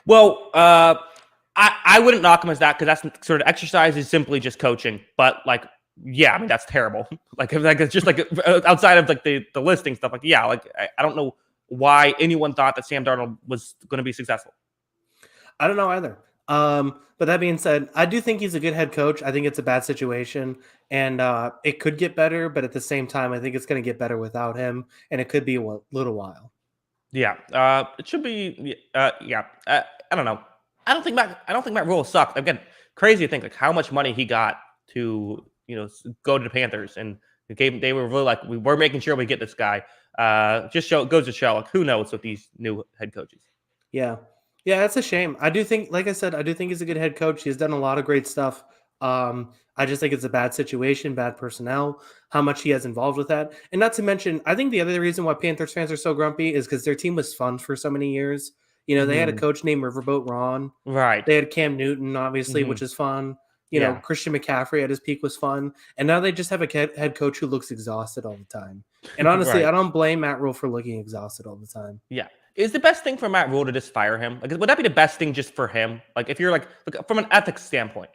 Well, I wouldn't knock him as that because that's sort of exercise is simply just coaching. But like, yeah, I mean, that's terrible. like it's just like outside of like the listing stuff. Like, yeah, like I don't know why anyone thought that Sam Darnold was going to be successful. I don't know either. But that being said, I do think he's a good head coach. I think it's a bad situation and it could get better, but at the same time, I think it's going to get better without him and it could be a little while. Yeah. It should be. Yeah. I don't know. I don't think Matt Rhule sucked. Again, crazy to think like how much money he got to, go to the Panthers and They were really like, we're making sure we get this guy. Goes to show, like, who knows with these new head coaches. Yeah. Yeah, that's a shame. I do think, like I said, I do think he's a good head coach. He's done a lot of great stuff. I just think it's a bad situation, bad personnel, how much he has involved with that. And not to mention, I think the other reason why Panthers fans are so grumpy is because their team was fun for so many years. You know, they had a coach named Riverboat Ron. Right. They had Cam Newton, obviously, which is fun. You know, Christian McCaffrey at his peak was fun. And now they just have a head coach who looks exhausted all the time. And honestly, I don't blame Matt Rhule for looking exhausted all the time. Yeah. Is the best thing for Matt Rhule to just fire him? Like, would that be the best thing just for him? Like, if you're like from an ethics standpoint.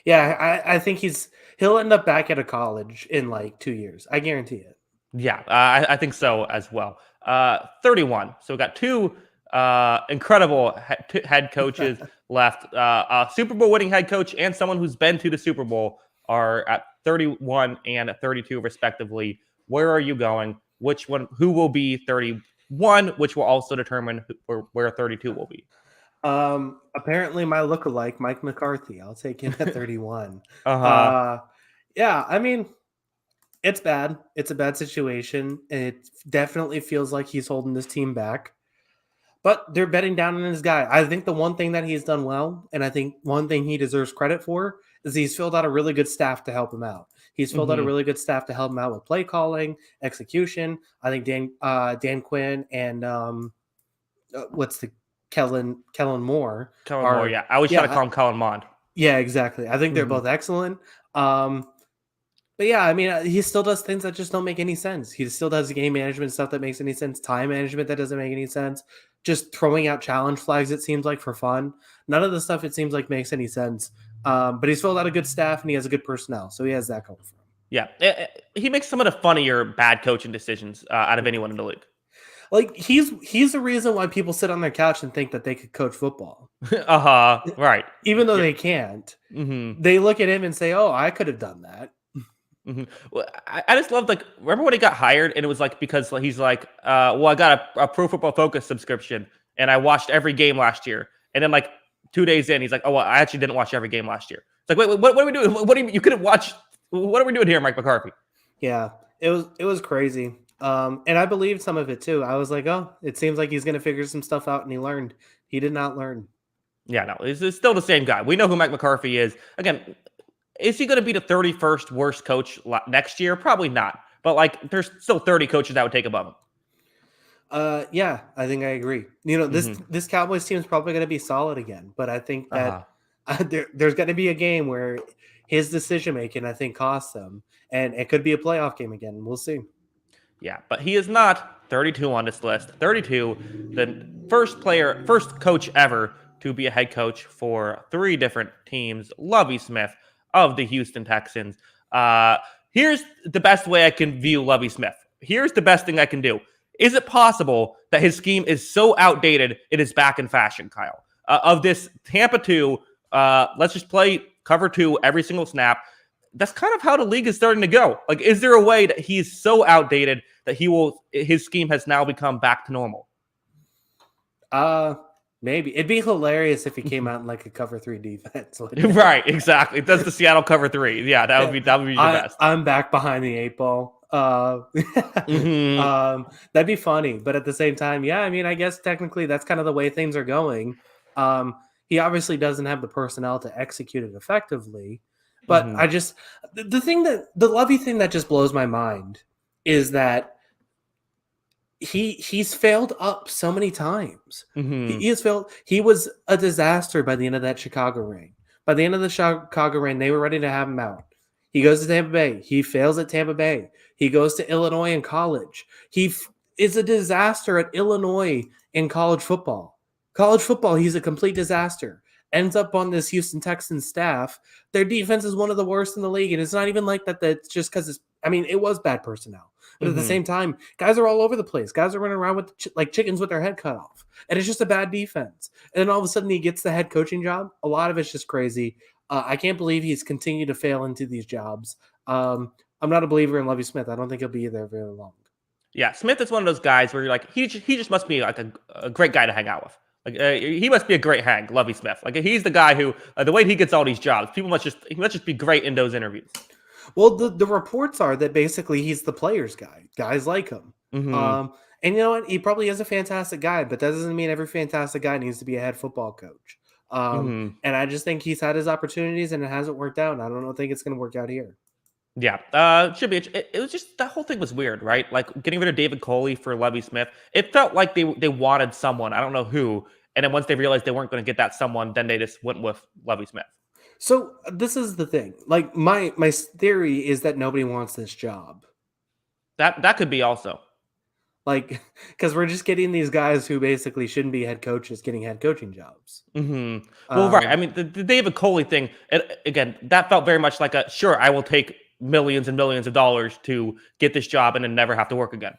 Yeah, I think he'll end up back at a college in like 2 years. I guarantee it. Yeah, I think so as well. 31. So we got two incredible head coaches left. A Super Bowl winning head coach and someone who's been to the Super Bowl are at 31 and 32 respectively. Where are you going? Which one? Who will be 31? Which will also determine where 32 will be. Apparently my lookalike, Mike McCarthy. I'll take him at 31. Yeah, I mean, it's bad. It's a bad situation. It definitely feels like he's holding this team back. But they're betting down on his guy. I think the one thing that he's done well, and I think one thing he deserves credit for, is he's filled out a really good staff to help him out. He's filled out a really good staff to help him out with play calling, execution. I think Dan Quinn and Kellen Moore. Yeah. I always try to call him Kellen Mond. Yeah, exactly. I think they're both excellent. But yeah, I mean, he still does things that just don't make any sense. He still does game management stuff that makes any sense, time management that doesn't make any sense, just throwing out challenge flags, it seems like, for fun. None of the stuff, it seems like, makes any sense. But he's filled out a good staff and he has a good personnel. So he has that going for him. Yeah. He makes some of the funnier bad coaching decisions out of anyone in the league. Like, he's the reason why people sit on their couch and think that they could coach football. Right. Even though they can't. They look at him and say, oh, I could have done that. Well, I just loved, like, remember when he got hired and it was like, because he's like, well, I got a Pro Football Focus subscription and I watched every game last year. And then like 2 days in, he's like, oh, well, I actually didn't watch every game last year. It's like, wait, what are we doing? What do you couldn't watch? What are we doing here, Mike McCarthy? Yeah, it was crazy. And I believed some of it too. I was like, oh, it seems like he's going to figure some stuff out. And he learned. He did not learn. Yeah, no, he's still the same guy. We know who Mike McCarthy is. Again, is he going to be the 31st worst coach next year? Probably not. But like, there's still 30 coaches that would take above him. Yeah, I think I agree. You know, this Cowboys team is probably going to be solid again. But I think that there's going to be a game where his decision making, I think, costs them, and it could be a playoff game again. We'll see. Yeah, but he is not 32 on this list. 32, the first coach ever to be a head coach for 3 different teams. Lovie Smith of the Houston Texans. Here's the best way I can view Lovie Smith. Here's the best thing I can do. Is it possible that his scheme is so outdated it is back in fashion, Kyle? Of this Tampa 2, let's just play cover 2 every single snap. That's kind of how the league is starting to go. Like, is there a way that he's so outdated that his scheme has now become back to normal? Maybe. It'd be hilarious if he came out in like a cover 3 defense. Right, exactly. That's the Seattle cover 3. Yeah, that would be the best. I'm back behind the 8 ball. That'd be funny. But at the same time, yeah, I mean, I guess technically that's kind of the way things are going. He obviously doesn't have the personnel to execute it effectively. But the Lovie thing that just blows my mind is that he's failed up so many times. He has failed. He was a disaster by the end of that Chicago reign. By the end of the Chicago reign, they were ready to have him out. He goes to Tampa Bay. He fails at Tampa Bay. He goes to Illinois in college. He is a disaster at Illinois in college football. College football, he's a complete disaster. Ends up on this Houston Texans staff. Their defense is one of the worst in the league. And it's not even like that. That's just because it was bad personnel. But at the same time, guys are all over the place. Guys are running around with like chickens with their head cut off. And it's just a bad defense. And then all of a sudden he gets the head coaching job. A lot of it's just crazy. I can't believe he's continued to fail into these jobs. I'm not a believer in Lovie Smith. I don't think he'll be there very long. Yeah, Smith is one of those guys where you're like, he just must be like a great guy to hang out with. Like he must be a great hang, Lovie Smith. Like he's the guy who the way he gets all these jobs, he must just be great in those interviews. Well, the reports are that basically he's the player's guy. Guys like him. Mm-hmm. And you know what? He probably is a fantastic guy, but that doesn't mean every fantastic guy needs to be a head football coach. Mm-hmm. And I just think he's had his opportunities and it hasn't worked out. And I don't think it's going to work out here. Yeah, should be. It was just that whole thing was weird, right? Like getting rid of David Coley for Lovie Smith. It felt like they wanted someone. I don't know who. And then once they realized they weren't going to get that someone, then they just went with Lovie Smith. So this is the thing. Like my theory is that nobody wants this job. That could be also. Like, because we're just getting these guys who basically shouldn't be head coaches getting head coaching jobs. Mm-hmm. Well, right. I mean, the David Coley thing, again, that felt very much like a, sure, I will take millions and millions of dollars to get this job and then never have to work again.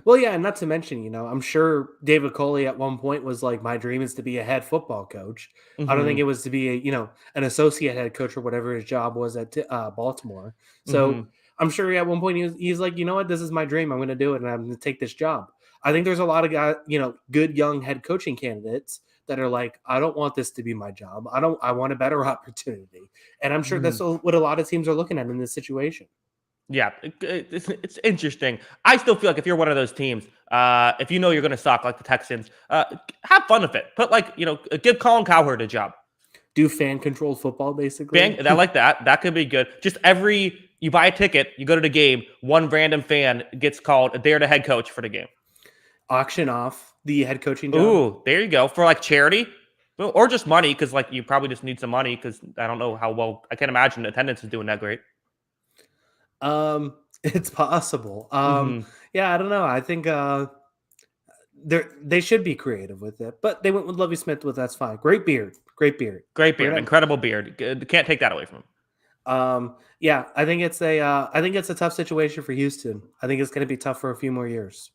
Well, yeah, and not to mention, I'm sure David Coley at one point was like, my dream is to be a head football coach. Mm-hmm. I don't think it was to be an associate head coach or whatever his job was at Baltimore. So I'm sure at one point he's like, you know what, this is my dream. I'm going to do it, and I'm going to take this job. I think there's a lot of guys, good young head coaching candidates that are like, I don't want this to be my job. I want a better opportunity. And I'm sure that's what a lot of teams are looking at in this situation. Yeah, it's interesting. I still feel like if you're one of those teams, if you know you're going to suck like the Texans, have fun with it. Put give Colin Cowherd a job. Do fan-controlled football, basically. I like that. That could be good. Just you buy a ticket, you go to the game, one random fan gets called. They're the head coach for the game. Auction off the head coaching job. Ooh, there you go. For like charity or just money, because like you probably just need some money because I don't know how well. I can't imagine attendance is doing that great. It's possible. Yeah, I don't know. I think they should be creative with it, but they went with Lovie Smith that's fine. Great beard, incredible beard. Can't take that away from him. Yeah, I think it's a tough situation for Houston. I think it's going to be tough for a few more years.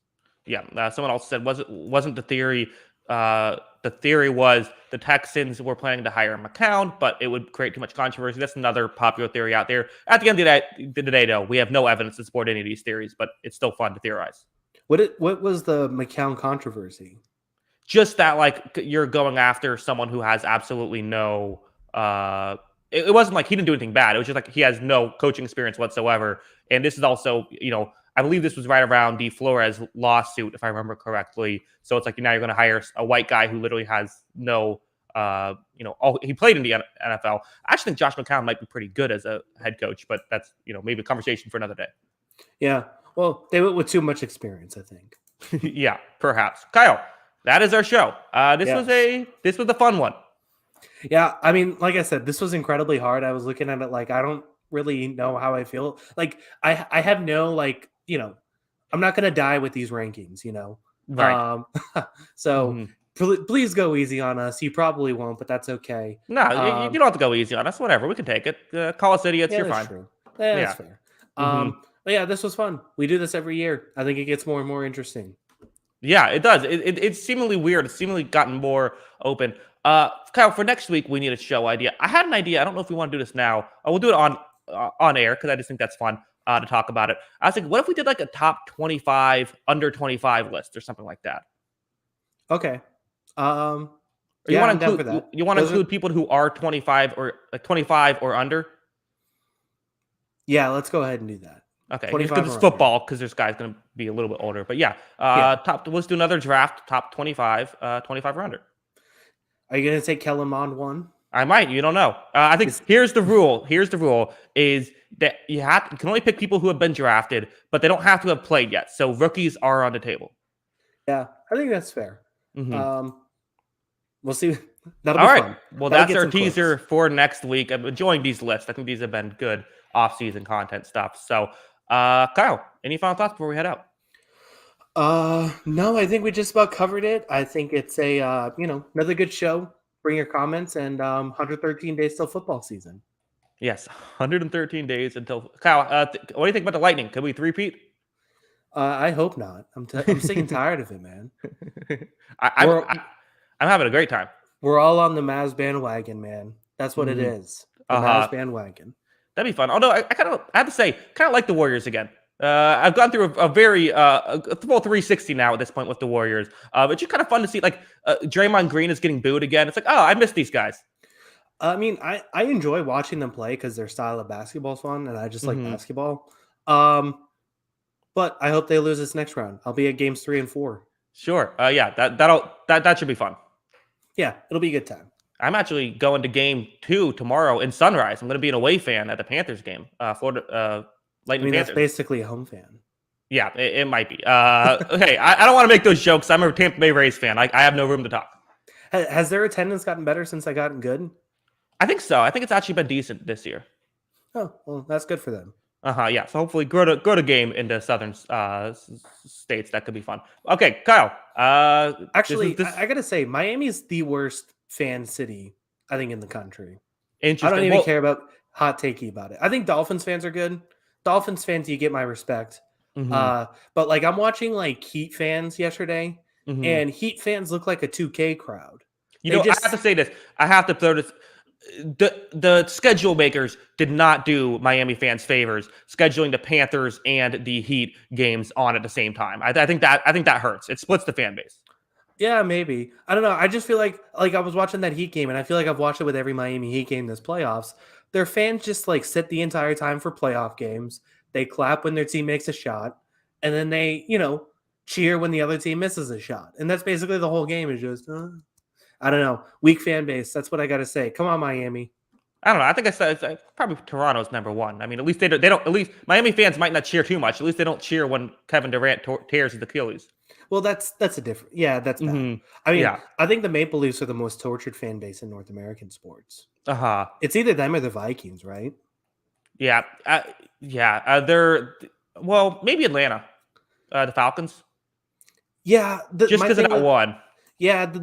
Yeah, someone else said wasn't the theory. The theory was the Texans were planning to hire McCown, but it would create too much controversy. That's another popular theory out there. At the end of the day, though, we have no evidence to support any of these theories, but it's still fun to theorize. What was the McCown controversy? Just that, like, you're going after someone who has absolutely no. It wasn't like he didn't do anything bad. It was just like he has no coaching experience whatsoever. And this is also, I believe this was right around the Flores lawsuit, if I remember correctly. So it's like now you're going to hire a white guy who literally has no, he played in the NFL. I actually think Josh McCown might be pretty good as a head coach, but that's, maybe a conversation for another day. Yeah. Well, they went with too much experience, I think. Yeah, perhaps. Kyle, that is our show. This was a fun one. Yeah. I mean, like I said, this was incredibly hard. I was looking at it like, I don't really know how I feel. Like I have no, I'm not going to die with these rankings, Right. So please go easy on us. You probably won't, but that's okay. No, you don't have to go easy on us. Whatever. We can take it. Call us idiots. You're fine. True. Yeah, that's fair. But yeah, this was fun. We do this every year. I think it gets more and more interesting. Yeah, it does. It's seemingly weird. It's seemingly gotten more open. Kyle, for next week, we need a show idea. I had an idea. I don't know if we want to do this now. We'll do it on air because I just think that's fun to talk about it. I was thinking, what if we did like a top 25, under 25 list or something like that? Okay. You want to include people who are 25 or like 25 or under? Yeah, let's go ahead and do that. Okay, because it's football, because there's guys going to be a little bit older. But yeah, let's do another draft, top 25, 25 or under. Are you going to take Kellen Mond one? I might. You don't know. I think here's the rule. Here's the rule is that you can only pick people who have been drafted, but they don't have to have played yet. So rookies are on the table. Yeah, I think that's fair. We'll see. That'll be fun. Well, that's our teaser for next week. I'm enjoying these lists. I think these have been good off-season content stuff. So, Kyle, any final thoughts before we head out? No, I think we just about covered it. I think it's a another good show. Bring your comments, and 113 days till football season. Yes, 113 days until Kyle. What do you think about the Lightning? Can we three-peat? I hope not. I'm sick and tired of it, man. I'm having a great time. We're all on the Mavs bandwagon, man. That's what it is. The Mavs bandwagon. That'd be fun. Although I have to say, kind of like the Warriors again. I've gone through a very full 360 now at this point with the Warriors. It's just kind of fun to see, like, Draymond Green is getting booed again. It's like, oh, I miss these guys. I mean, I enjoy watching them play because their style of basketball is fun, and I just like Mhm. basketball. But I hope they lose this next round. I'll be at games 3 and 4. Sure. Yeah, that should be fun. Yeah, it'll be a good time. I'm actually going to game 2 tomorrow in Sunrise. I'm going to be an away fan at the Panthers game. Florida I Lightning mean, that's Panthers. basically a home fan. Yeah, it might be. Okay, I don't want to make those jokes. I'm a Tampa Bay Rays fan. I have no room to talk. Has their attendance gotten better since I gotten good? I think so. I think it's actually been decent this year. Oh, well, that's good for them. Yeah. So hopefully, grow to game into southern states. That could be fun. Okay, Kyle. Actually, This I gotta say, Miami's the worst fan city, I think, in the country. I don't interesting. even Well, care about hot takey about it. I think Dolphins fans are good. Dolphins fans, you get my respect. mhm, But like I'm watching like Heat fans yesterday, mhm. and Heat fans look like a 2K crowd. You They know, I have to just say this. I have to throw this. The schedule makers did not do Miami fans favors scheduling the Panthers and the Heat games on at the same time. I think that hurts. It splits the fan base. yeah, maybe. I don't know. I just feel like I was watching that Heat game, and I feel like I've watched it with every Miami Heat game this playoffs. Their fans just like sit the entire time for playoff games. They clap when their team makes a shot, and then they, cheer when the other team misses a shot. And that's basically the whole game is just I don't know. Weak fan base. That's what I got to say. Come on, Miami. I don't know. I think it's probably Toronto's number one. I mean, at least they don't. At least Miami fans might not cheer too much. At least they don't cheer when Kevin Durant tears his Achilles. Well, that's a different. Yeah, that's bad. Hmm. I mean, Yeah. I think the Maple Leafs are the most tortured fan base in North American sports. Uh huh. It's either them or the Vikings, right? Yeah. Yeah. They're well, maybe Atlanta, the Falcons, Yeah, just my because of thing that with one.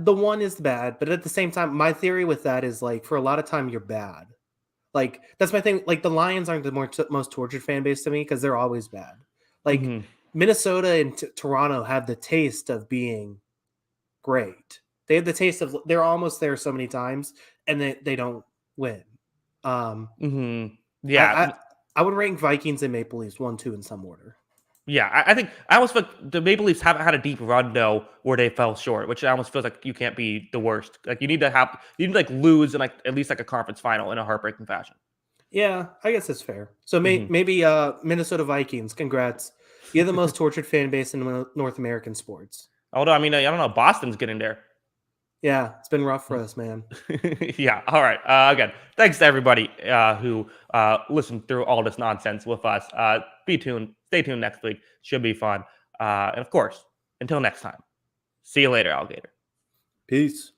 the one is bad, but at the same time, my theory with that is like for a lot of time you're bad. Like that's my thing. Like the Lions aren't the most tortured fan base to me because they're always bad. Like Hmm. Minnesota and Toronto have the taste of being great. They have the taste of they're almost there so many times and they don't win. Um, Hmm. I, Yeah. I I would rank Vikings and Maple Leafs 1, 2 in some order. Yeah, I think I almost feel like the Maple Leafs haven't had a deep run though where they fell short, which almost feels like you can't be the worst. Like you need to like lose in like at least like a conference final in a heartbreaking fashion. Yeah, I guess that's fair. So Hmm. maybe Minnesota Vikings, congrats. You're the most tortured fan base in North American sports. Although I mean I don't know, Boston's getting there. Yeah, it's been rough for us, man. Yeah. All right. Again, thanks to everybody who listened through all this nonsense with us. Be tuned. Stay tuned next week. Should be fun. And of course, until next time. See you later, alligator. Peace.